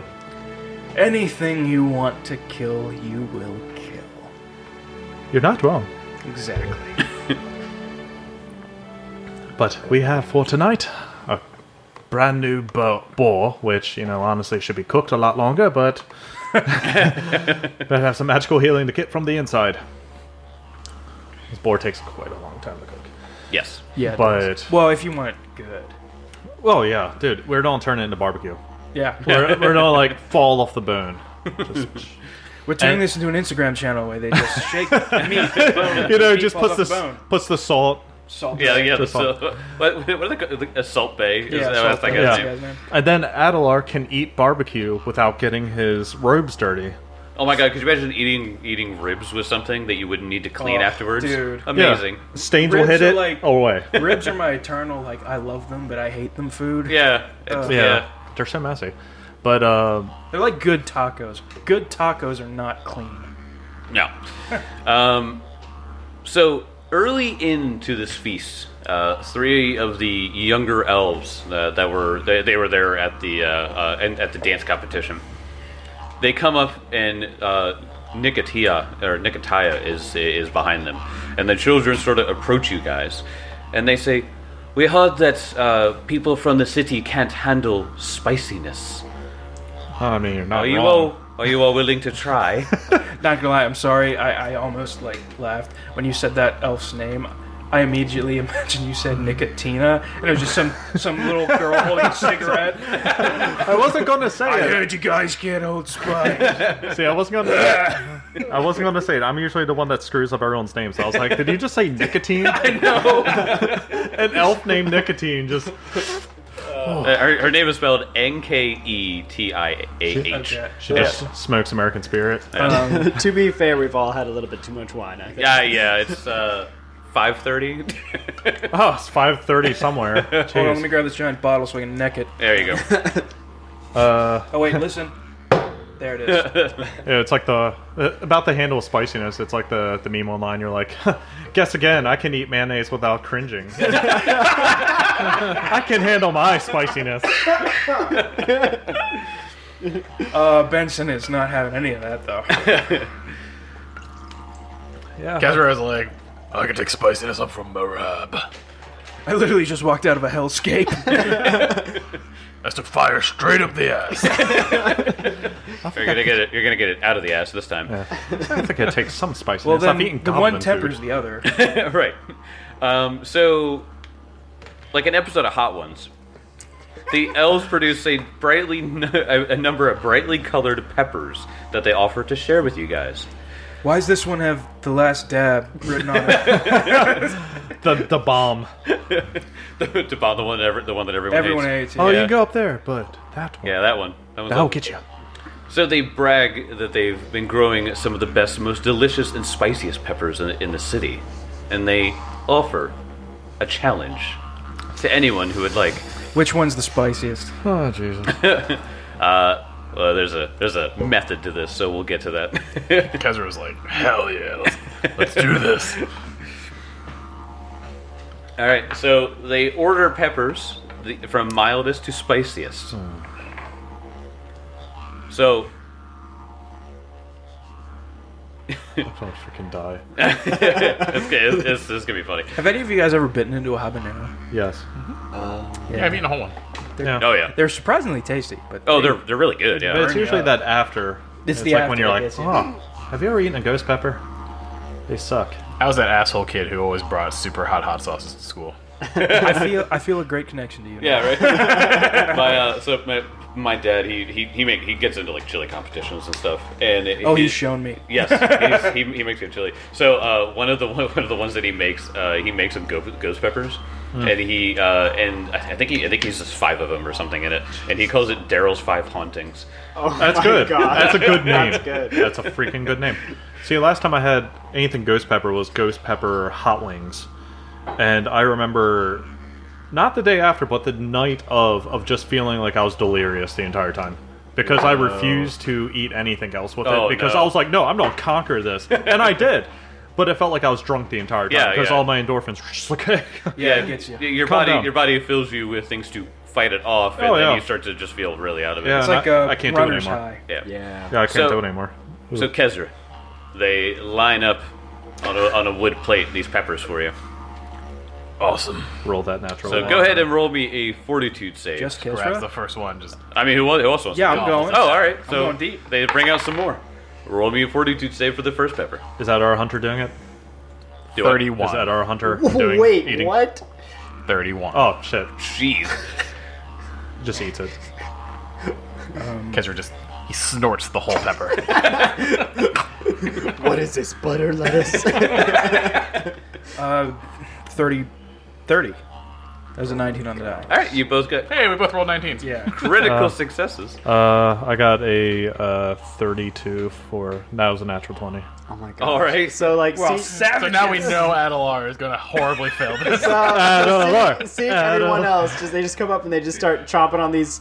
Anything you want to kill, you will kill. You're not wrong. Exactly. But we have for tonight a brand new boar, which, honestly should be cooked a lot longer, but better have some magical healing to get from the inside. This boar takes quite a long time to cook. Yes. Yeah. it But- does. Well, if you want it good. Well, yeah, dude, we're don't turn it into barbecue. Yeah. We're not fall off the bone. Just, We're turning And- this into an Instagram channel where they just shake the meat. just puts the salt. Salt. Yeah. Just So, what are they called? A salt bay? Is Yeah, that salt what that bay. guy's Yeah. name? Guy's name. And then Adelar can eat barbecue without getting his robes dirty. Oh my god! Could you imagine eating ribs with something that you wouldn't need to clean Oh, afterwards? dude. Amazing. Yeah. Stains Ribs will hit are it like- away. Ribs are my eternal, I love them, but I hate them food. Yeah. It's- Yeah, they're so messy. But They're like good tacos. Good tacos are not clean. No. So early into this feast, three of the younger elves that were they were there at the dance competition. They come up and Nicotia is behind them, and the children sort of approach you guys, and they say, "We heard that people from the city can't handle spiciness. I mean, you're not Are you wrong. all willing to try?" Not gonna lie, I'm sorry. I almost laughed when you said that elf's name. I immediately imagined you said Nicotina, and it was just some little girl holding a cigarette. I wasn't going to say I it. heard you guys can't hold spice. See, I wasn't going to say it. I'm usually the one that screws up everyone's name. So I was like, did you just say nicotine? I know. An elf named Nicotine just... Her name is spelled Nketiah. Okay. She just smokes American Spirit. To be fair, we've all had a little bit too much wine, I think. Yeah. It's 5:30. Oh, it's 5:30 somewhere. Hold on, let me Jeez. grab this giant bottle so I can neck it. There you go. Oh wait, listen. There it is. Yeah, it's like about the handle of spiciness. It's like the meme online. You're like, guess again. I can eat mayonnaise without cringing. I can handle my spiciness. Benson is not having any of that though. Yeah. Kazra is like, I can take spiciness up from Moab. I literally just walked out of a hellscape. That took fire straight up the ass. You're gonna get it. You're gonna get it out of the ass this time. Yeah. I think it takes some spiciness. Well, then I've eaten the one goblin tempers food. the other. Right. So, like an episode of Hot Ones, the elves produce a number of brightly colored peppers that they offer to share with you guys. Why does this one have the last dab written on it? The bomb. the one that Everyone hates. hates it. Oh, Yeah. you go up there, but that one. Yeah, that one. That one's That'll up. get you. So they brag that they've been growing some of the best, most delicious, and spiciest peppers in the city, and they offer a challenge to anyone who would like. Which one's the spiciest? Oh, Jesus. Well, there's a method to this, so we'll get to that. Kezra was like, hell yeah, let's do this. All right, so they order peppers from mildest to spiciest. So I'm gonna freaking die. this is gonna be funny. Have any of you guys ever bitten into a habanero? Yes. Yeah, I've eaten a whole one. Yeah. Oh yeah. They're surprisingly tasty, but Oh, they're really good. Yeah. But it's usually up. that after. It's the like after when you're that like, gets you. oh, have you ever eaten a ghost pepper? They suck. I was that asshole kid who always brought super hot sauces to school. I feel a great connection to you. Yeah, right. My dad he gets into like chili competitions and stuff, and He's shown me. Yes, he makes good chili. So one of the ones that he makes some ghost peppers, and I think he uses 5 of them or something in it, and he calls it Daryl's 5 Hauntings. Oh That's my good. God. That's a good name. That's good. That's a freaking good name. See, last time I had anything ghost pepper was ghost pepper hot wings. And I remember, not the day after, but the night of just feeling like I was delirious the entire time. Because I refused to eat anything else with Oh, it. Because no. I was like, no, I'm going to conquer this. And I did. But it felt like I was drunk the entire time. Yeah, Because yeah. all my endorphins were just like, hey. Yeah, it gets you. Your Calm down. body fills you with things to fight it off, and Oh, then yeah. you start to just feel really out of it. Yeah. It's And like a I can't do it runner's anymore. high. Yeah. Yeah. Yeah, I can't So- do it anymore. So Kezra, they line up on a wood plate these peppers for you. Awesome. Roll that natural. So one. go ahead and roll me a fortitude save. Just Grabs the Kezra? first one, just I mean, who else wants Yeah, to I'm go? going. Oh, all right. I'm So going deep. they bring out some more. Roll me a fortitude save for the first pepper. Is that our hunter doing it? Do it. 31. Is that our hunter doing Wait, eating? what? 31. Oh, shit. Jeez. Just eats it. Kezra just, he snorts the whole pepper. What is this, butter lettuce? 30. That was a 19 on the die. All right, you both got Hey, we both rolled 19s. Yeah. critical successes. I got a 32 for... That was a natural 20. Oh my god. All right. So like, Well, see, So now we know Adelar is going to horribly fail this. see everyone else they just come up and they just start chomping on these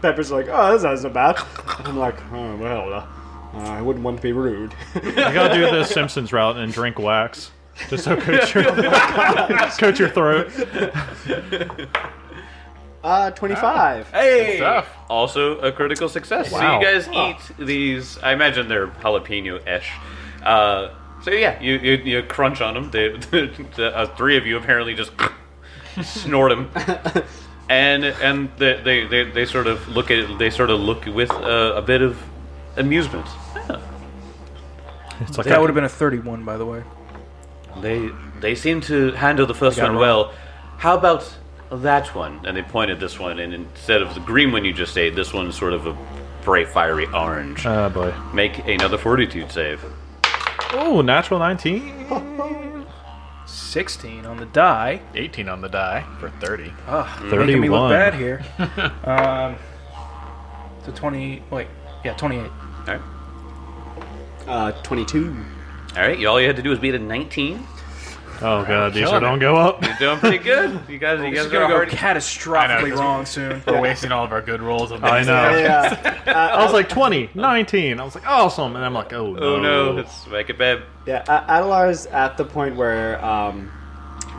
peppers. Like, oh, this isn't so bad. And I'm like, oh well, I wouldn't want to be rude. I gotta do the Simpsons route and drink wax. Just so coat your throat. 25. Hey! Stuff. Also a critical success. Wow. So you guys eat these. I imagine they're jalapeno-ish. So yeah, you crunch on them. The 3 of you apparently just snort them, and they sort of look at it. They sort of look with a bit of amusement. Yeah. It's like That would have been a 31, by the way. They seem to handle the first got one it well. How about that one? And they pointed this one, and instead of the green one you just ate, this one's sort of a bright, fiery orange. Oh boy. Make another fortitude save. Oh, natural 19. 16 on the die. 18 on the die for 30. Making me 31. look bad here. So 20. Wait. Yeah, 28. All right. 22. All right. All you had to do was beat a 19. Oh god, these killing don't go up. You're doing pretty good. You guys This is are going to go hard. I know, catastrophically 'cause wrong soon. We're wasting all of our good rolls on this. I know. Yeah. I was like 20, 19. I was like, awesome. And I'm like, oh no. Oh no, let's make it bad. Yeah, Adelar's at the point where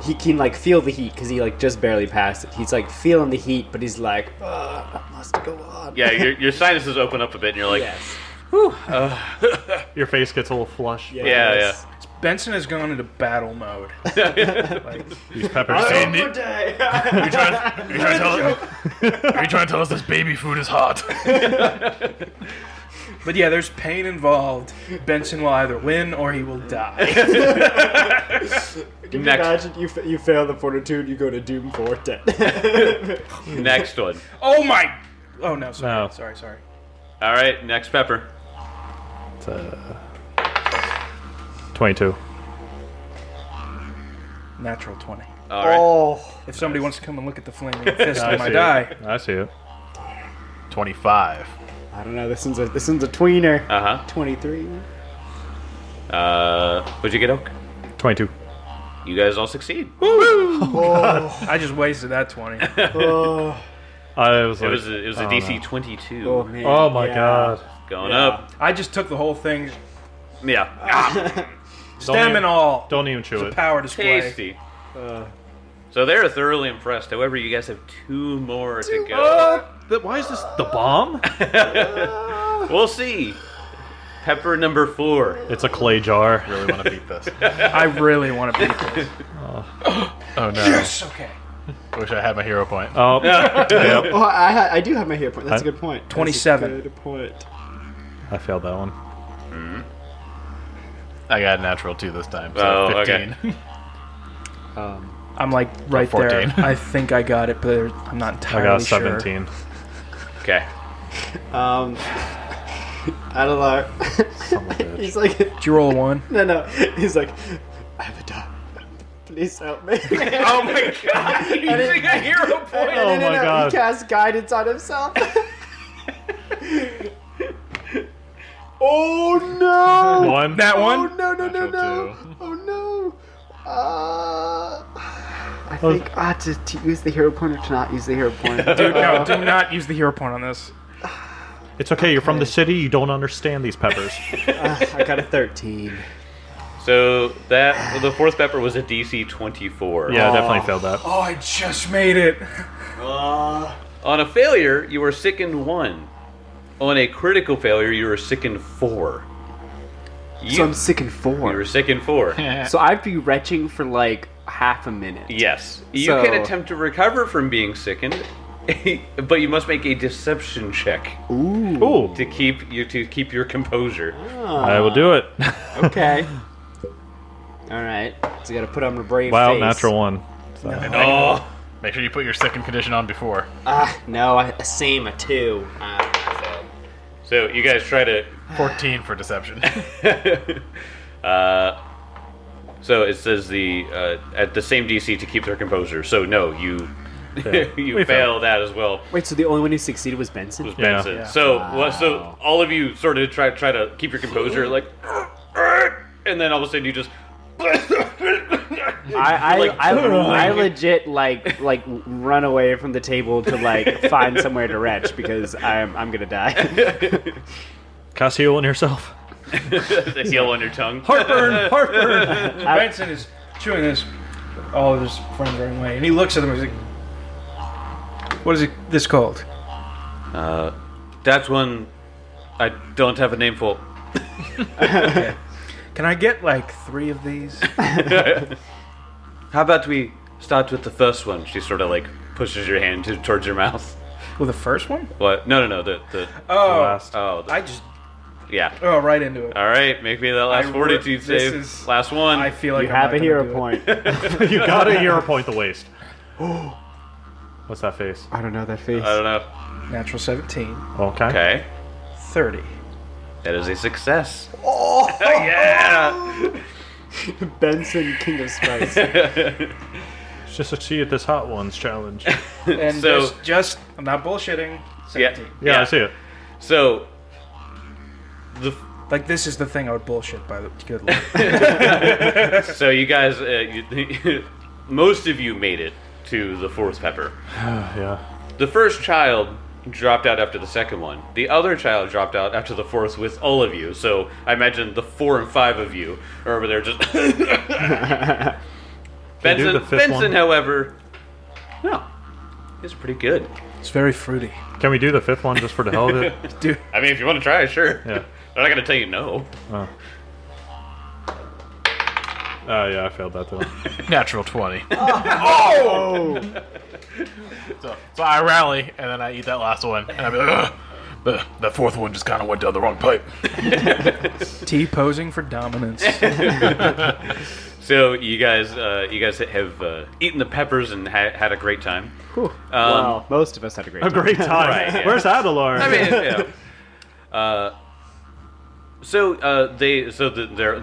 he can like feel the heat because he like just barely passed it. He's like feeling the heat, but he's like, I must go on. Yeah, your sinuses open up a bit, and you're like, Yes. Your face gets a little flush. yeah. It's Benson has gone into battle mode. Like, These peppers. Are you trying to tell us this baby food is hot? but yeah, there's pain involved. Benson will either win or he will die. Can you Next. imagine you fail the fortitude, you go to Doom 4 dead. Next one. Oh my! Oh no, sorry, No. sorry. All right, next pepper. It's, 22. Natural 20. All right. Oh. If somebody wants to come and look at the flaming fist on my see die, it. I see it. 25. I don't know, this one's a tweener. 23. What'd you get, Oak? 22. You guys all succeed. I just wasted that 20. Oh, I was It like, was a DC 22. oh man. oh my yeah. god. Going Yeah. up. I just took the whole thing, Yeah. stem even- and all. Don't even chew It's a it. power display. Tasty. Uh, So they're thoroughly impressed. However, you guys have 2 more to go. Why is this the bomb? We'll see. Pepper number 4. It's a clay jar. Really want to beat this. I really want to beat this. Oh no. Yes. Okay. Wish I had my hero point. Oh, yep. oh, I do have my hero point. That's a good point. That's a 27. good point. I failed that one. I got a natural 2 this time. So Oh, 15. okay. I'm like right there. 14. I think I got it, but I'm not I entirely got sure. 17. Okay. I don't know. Son of a bitch. He's like, Did you roll a 1? no. He's like, I have a dog. Please help me. Oh my god! He's using a hero point! Oh my God. He casts guidance on himself. Oh no! One. That Oh one? no! Natural Oh no! I think to use the hero point or to not use the hero point. Dude, no, do not use the hero point on this. It's okay. You're from the city. You don't understand these peppers. I got a 13. So that the 4th pepper was a DC 24. Yeah, I definitely failed that. Oh, I just made it. On a failure, you were sickened 1. On a critical failure, you were sickened 4. So I'm sick in You 4. were sickened 4. So I'd be retching for like half a minute. Yes. You So- can attempt to recover from being sickened, but you must make a deception check Ooh. to keep your composure. I will do it. Okay. All right. So you got to put on my brave Wow, face. natural 1. So. Oh, Make sure you put your second condition on before. No, a 2. so you guys try to. 14 for deception. So it says at the same DC to keep their composure. So no, you you We failed that as well. Wait, so the only one who succeeded was Benson? Was Yeah. Benson. Yeah. So so all of you sort of try to keep your composure, like, and then all of a sudden you just. I legit like run away from the table to like find somewhere to retch because I'm gonna die. Cast heal on yourself. The heel on your tongue. Heartburn. Heartburn. Benson is chewing this. All of his friends are away, and he looks at them and he's like, "What is this called?" That's one I don't have a name for. Can I get like 3 of these? How about we start with the first one? She sort of like pushes your hand towards your mouth. Well, the first one? What? No. The Oh, Last. I just yeah. right into it. All right, make me that last I fortitude this save. is- Last one. I feel like You I'm have not a gonna hero do it. point. You got a hero point to waste. What's that face? I don't know that face. I don't know. Natural 17, Okay. Okay, 30. that is a success. Oh yeah! Benson, King of Spice. Just succeed at this Hot Ones challenge. And So- just I'm not bullshitting. 17. Yeah, I see it. So the Like this is the thing I would bullshit by the good Lord. so you guys, most of you made it to the 4th pepper. Yeah. The first child dropped out after the second one. The other child dropped out after the 4th with all of you. So I imagine the 4 and 5 of you are over there just. do the fifth Benson, one? however, no, he's pretty good. It's very fruity. Can we do the 5th one just for the hell of it? Dude, I mean, if you want to try, sure. Yeah. I'm not gonna tell you no. Oh. Yeah, I failed that too. Natural 20. Oh! So I rally, and then I eat that last one, and I'll be like, ugh. But that fourth one just kind of went down the wrong pipe. T posing for dominance. So you guys have eaten the peppers and had a great time. Cool. Well, most of us had a great A time. great time. Right, yeah. Where's Adelard? I mean,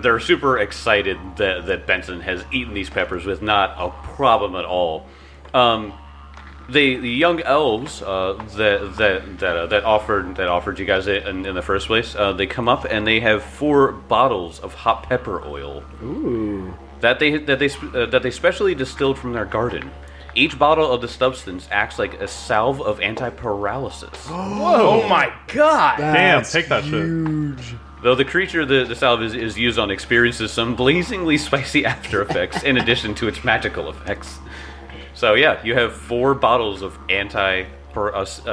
they're super excited that Benson has eaten these peppers with not a problem at all. The young elves that offered you guys it in the first place, they come up and they have 4 bottles of hot pepper oil. Ooh. That they specially distilled from their garden. Each bottle of the substance acts like a salve of anti-paralysis. Oh my god! Damn, take that shit. Huge. Though the creature the salve is used on experiences some blazingly spicy after effects in addition to its magical effects. So yeah, you have 4 bottles of a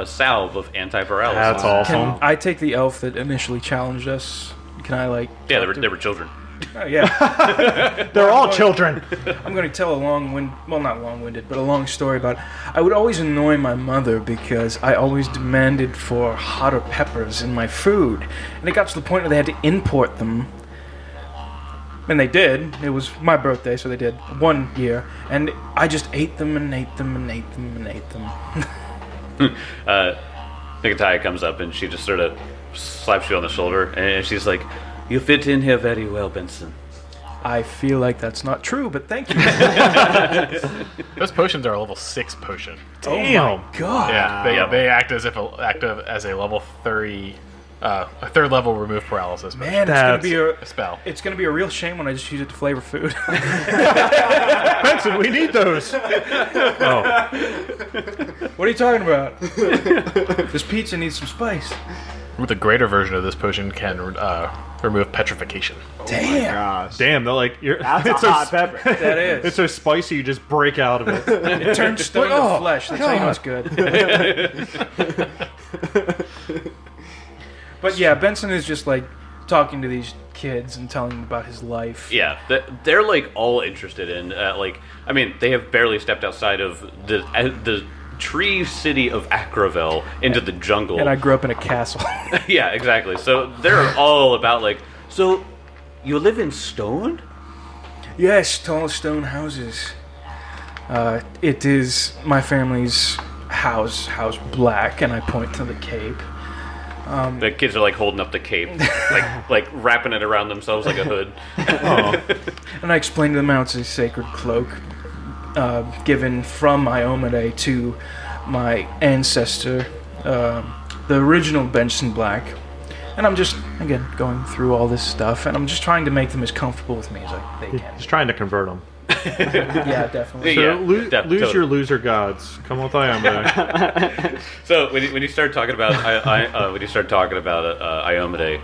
salve of anti-paralysis. That's awesome. Can I take the elf that initially challenged us? Can I Yeah, they were children. Oh, yeah. They're all children. I'm going to tell not long-winded, but a long story about I would always annoy my mother because I always demanded for hotter peppers in my food. And it got to the point where they had to import them. And they did. It was my birthday, so they did 1 year. And I just ate them and ate them and ate them and ate them. Nicotai comes up and she just sort of slaps you on the shoulder and she's like, "You fit in here very well, Benson." I feel like that's not true, but thank you. Those potions are a level 6 potion. Damn. God. Yeah, they act as a level 30, a 3rd level remove paralysis potion. Man, it's going to be A spell. It's going to be a real shame when I just use it to flavor food. Benson, we need those. Oh, What are you talking about? This pizza needs some spice. With a greater version of this potion can remove petrification. Damn. Gosh. damn! They're like That's it's a hot pepper. That is. It's so spicy you just break out of it. It turns stone to flesh. That's how you know it's good. But yeah, Benson is just like talking to these kids and telling them about his life. Yeah, they're like all interested in I mean, they have barely stepped outside of the tree city of Akrivelian into the jungle. And I grew up in a castle. Yeah, exactly. So they're all about so you live in stone? Yes, tall stone houses. It is my family's house black, and I point to the cape. The kids are like holding up the cape, like wrapping it around themselves like a hood. And I explained to them how it's a sacred cloak given from Iomade to my ancestor, the original Benson Black. And I'm just, again, going through all this stuff, and I'm just trying to make them as comfortable with me as they can. Just trying to convert them. Yeah, definitely. So Yeah, lose totally. your loser gods. Come with Iomade. So when you start talking about Iomade,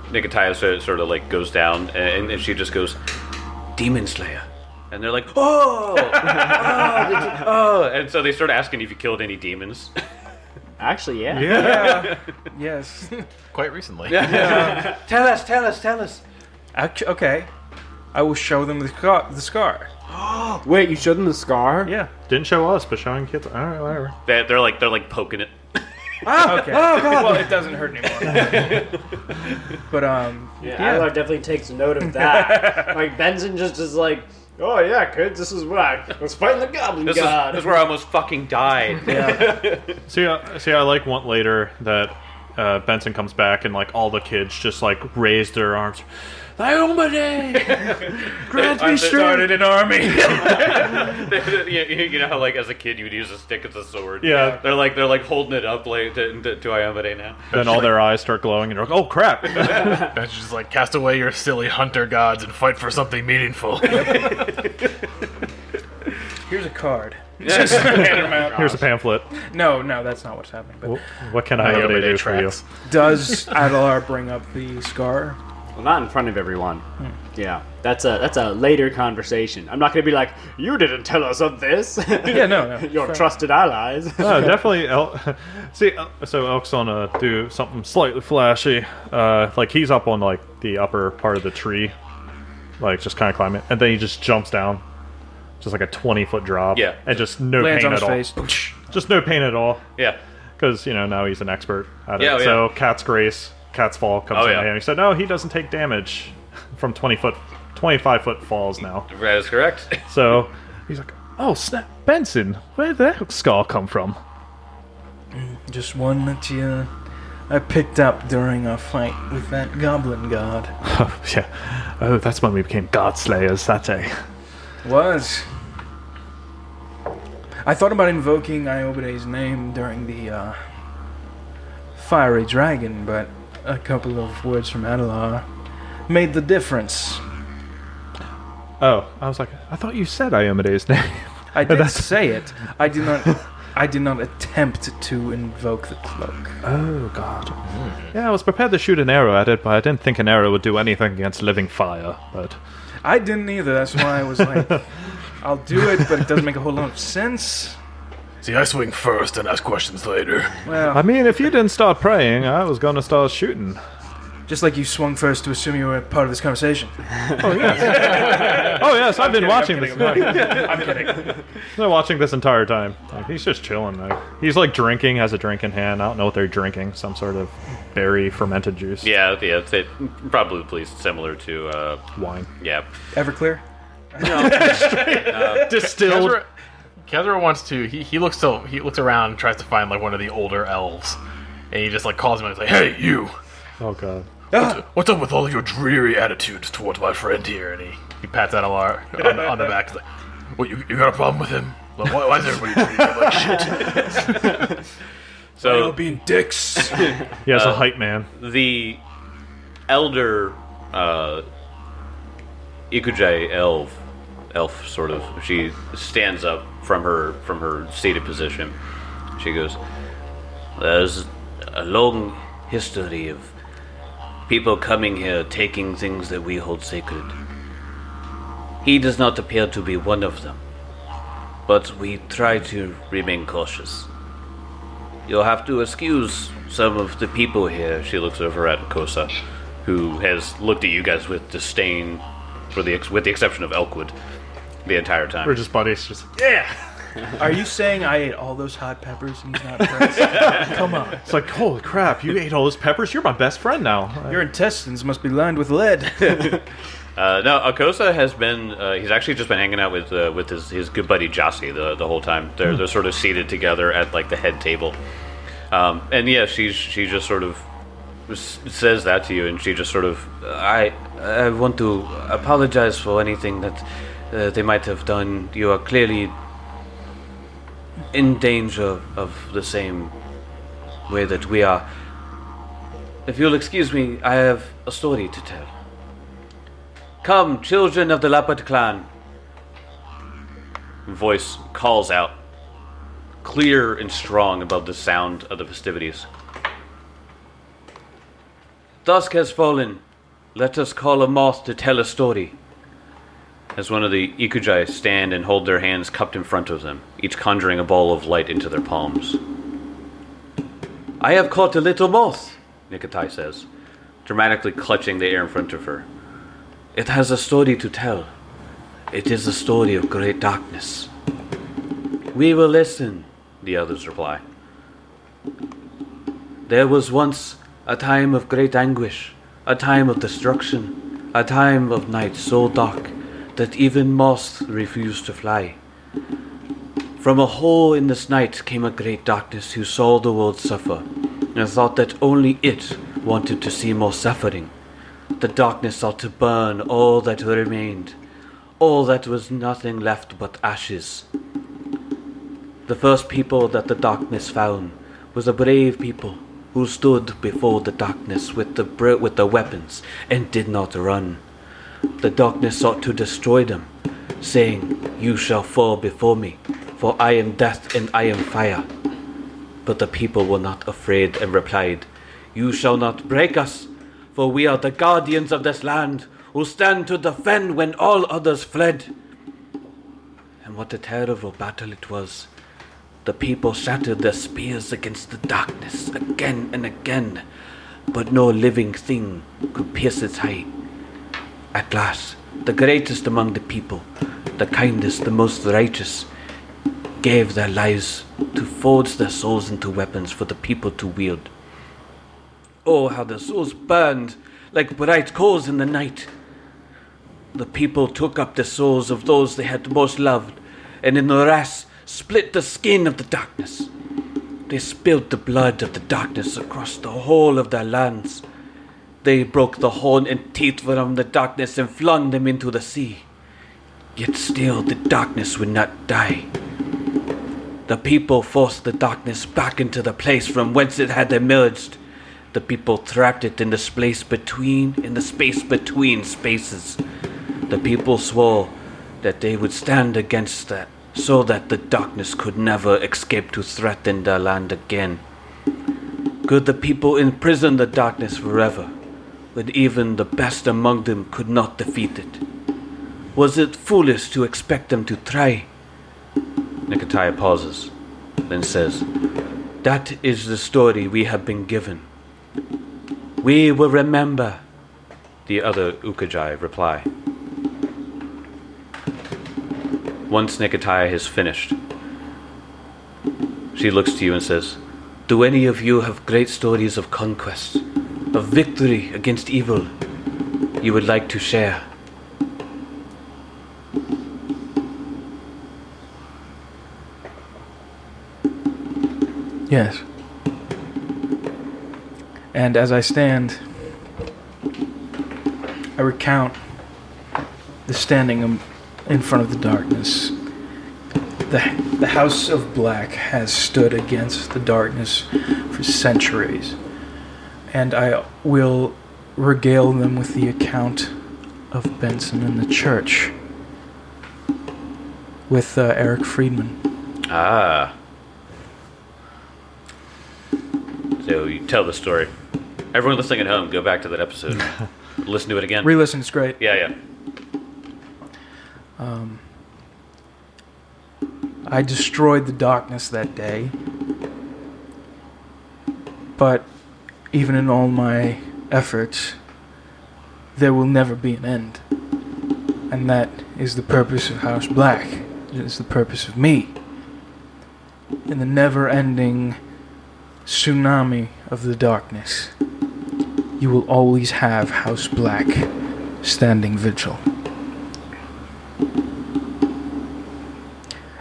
Nicotai sort of like goes down and she just goes, "Demon Slayer," and they're like, "Oh, and so they start asking if you killed any demons. Actually, yeah. Yeah. Yes. Quite recently. Tell us. Okay. I will show them the scar. Wait, you showed them the scar? Yeah. Didn't show us, but showing kids. All right, whatever. They're like poking it. Okay. Well, it doesn't hurt anymore. But Yeah, Adler definitely takes note of that. Like, Benson just is like, "Oh yeah, kids, this is what I was fighting the goblin god." This is where I almost fucking died. See, I like want later that Benson comes back and like all the kids just like raise their arms. Iomade, grant me strength. started an army. You know how like as a kid you would use a stick as a sword. Yeah. They're like holding it up like to Iomade now. Then all their eyes start glowing and they're like, "Oh crap!" That's just like, cast away your silly hunter gods and fight for something meaningful. Here's a card. Just hand them out. Here's a pamphlet. No, that's not what's happening. But What can Iomade do for you? tracks. does Adelar bring up the scar? Well, not in front of everyone. Yeah, that's a later conversation. I'm not gonna be like, "You didn't tell us of this." Yeah, no. Your trusted allies. Oh, definitely. So Elk's gonna do something slightly flashy. Like he's up on like the upper part of the tree, like just kind of climbing, and then he just jumps down, just like a 20-foot drop. Yeah. and just no Lands pain on at his all. face. Just no pain at all, Yeah. because now he's an expert at it. Yeah, So Cat's Grace, Cat's Fall comes Oh, in, yeah. and he said, no, he doesn't take damage from 25-foot falls now. That is correct. So he's like, oh snap, Benson, where did that scar come from? Just one that I picked up during our fight with that goblin god. Oh, yeah. Oh, that's when we became God Slayers that day. Was. I thought about invoking Iobade's name during the fiery dragon, but a couple of words from Adelar made the difference. Oh, I was like, I thought you said Iomede's name. I did That's- say it. I did not attempt to invoke the cloak. Oh, God. Yeah, I was prepared to shoot an arrow at it, but I didn't think an arrow would do anything against living fire. But I didn't either. That's why I was like, I'll do it, but it doesn't make a whole lot of sense. See, I swing first and ask questions later. Well, I mean, if you didn't start praying, I was going to start shooting. just like you swung first to assume you were part of this conversation. Oh, yes, I've been watching this. I'm kidding. They're watching this entire time. Like, he's just chilling. Like, he's like drinking, has a drink in hand. I don't know what they're drinking. Some sort of berry fermented juice. Yeah, it probably similar to Wine. yeah. Everclear? Distilled. Kezra wants to. He looks around and tries to find like one of the older elves, and he just like calls him and he's like, "Hey, you! Oh, God. What's up with all your dreary attitudes towards my friend here?" And he pats Adelar on the back. He's like, What, you got a problem with him? Like, why is everybody treating him like shit? So being dicks. He has a hype man. the elder Ikujai elf sort of, she stands up from her seated position. She goes, "There's a long history of people coming here taking things that we hold sacred. He does not appear to be one of them, but we try to remain cautious. You'll have to excuse some of the people here." She looks over at Kosa, who has looked at you guys with disdain, with the exception of Elkwood, the entire time. We're just buddies. Just yeah. Are you saying I ate all those hot peppers and he's not impressed? Come on. It's like, holy crap! You ate all those peppers. You're my best friend now. Your intestines must be lined with lead. No, Akosa has been. He's actually just been hanging out with his good buddy Jossie the whole time. They're sort of seated together at like the head table, and yeah, she just sort of says that to you, and she just sort of, I want to apologize for anything that they might have done. You are clearly in danger of the same way that we are. If you'll excuse me, I have a story to tell. Come, children of the Lapid clan. Voice calls out, clear and strong above the sound of the festivities. Dusk has fallen. Let us call a moth to tell a story. As one of the Ikujai stand and hold their hands cupped in front of them, each conjuring a ball of light into their palms. I have caught a little moth, Nikatai says, dramatically clutching the air in front of her. It has a story to tell. It is a story of great darkness. We will listen, the others reply. There was once a time of great anguish, a time of destruction, a time of night so dark that even moths refused to fly. From a hole in this night came a great darkness who saw the world suffer, and thought that only it wanted to see more suffering. The darkness sought to burn all that remained, all that was nothing left but ashes. The first people that the darkness found was a brave people who stood before the darkness with the weapons and did not run. The darkness sought to destroy them, saying, "You shall fall before me, for I am death and I am fire." But the people were not afraid and replied, "You shall not break us, for we are the guardians of this land, who stand to defend when all others fled." And what a terrible battle it was. The people shattered their spears against the darkness again and again, but no living thing could pierce its height. At last, the greatest among the people, the kindest, the most righteous, gave their lives to forge their souls into weapons for the people to wield. Oh, how their souls burned like bright coals in the night. The people took up the souls of those they had most loved, and in the wrath split the skin of the darkness. They spilled the blood of the darkness across the whole of their lands. They broke the horn and teeth from the darkness and flung them into the sea. Yet still the darkness would not die. The people forced the darkness back into the place from whence it had emerged. The people trapped it in the space between spaces. The people swore that they would stand against that, so that the darkness could never escape to threaten their land again. Could the people imprison the darkness forever, when even the best among them could not defeat it? Was it foolish to expect them to try? Nicotia pauses, then says, "That is the story we have been given. We will remember," the other Ukajai reply. Once Nicotia has finished, she looks to you and says, "Do any of you have great stories of conquest, of victory against evil, you would like to share?" Yes. And as I stand, I recount the standing in front of the darkness. The House of Black has stood against the darkness for centuries, and I will regale them with the account of Benson and the church with Eric Friedman. Ah. So you tell the story. Everyone listening at home, go back to that episode. Listen to it again. Re-listen, it's great. Yeah. I destroyed the darkness that day, but even in all my efforts, there will never be an end. And that is the purpose of House Black. It is the purpose of me. In the never-ending tsunami of the darkness, you will always have House Black standing vigil.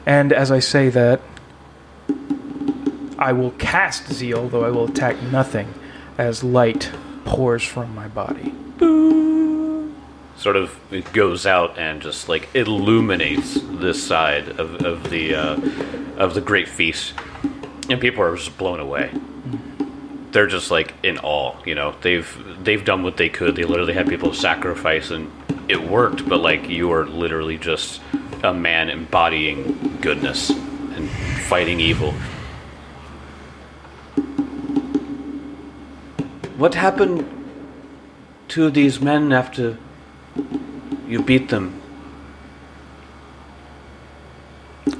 And as I say that, I will cast zeal, though I will attack nothing, as light pours from my body. Sort of it goes out and just like illuminates this side of the great feast, and people are just blown away. They're just like in awe, you know. They've done what they could. They literally had people sacrifice, and it worked. But like you are literally just a man embodying goodness and fighting evil. What happened to these men after you beat them?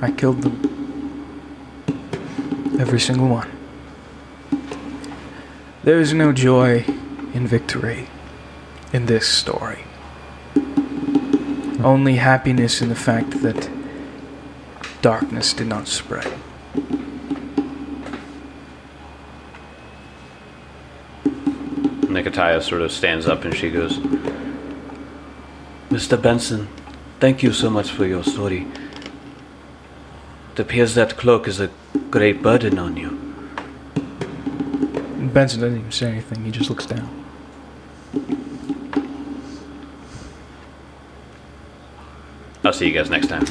I killed them. Every single one. There is no joy in victory in this story. Only happiness in the fact that darkness did not spread. Nicotia sort of stands up and she goes, "Mr. Benson, thank you so much for your story. It appears that cloak is a great burden on you." Benson doesn't even say anything, he just looks down. I'll see you guys next time.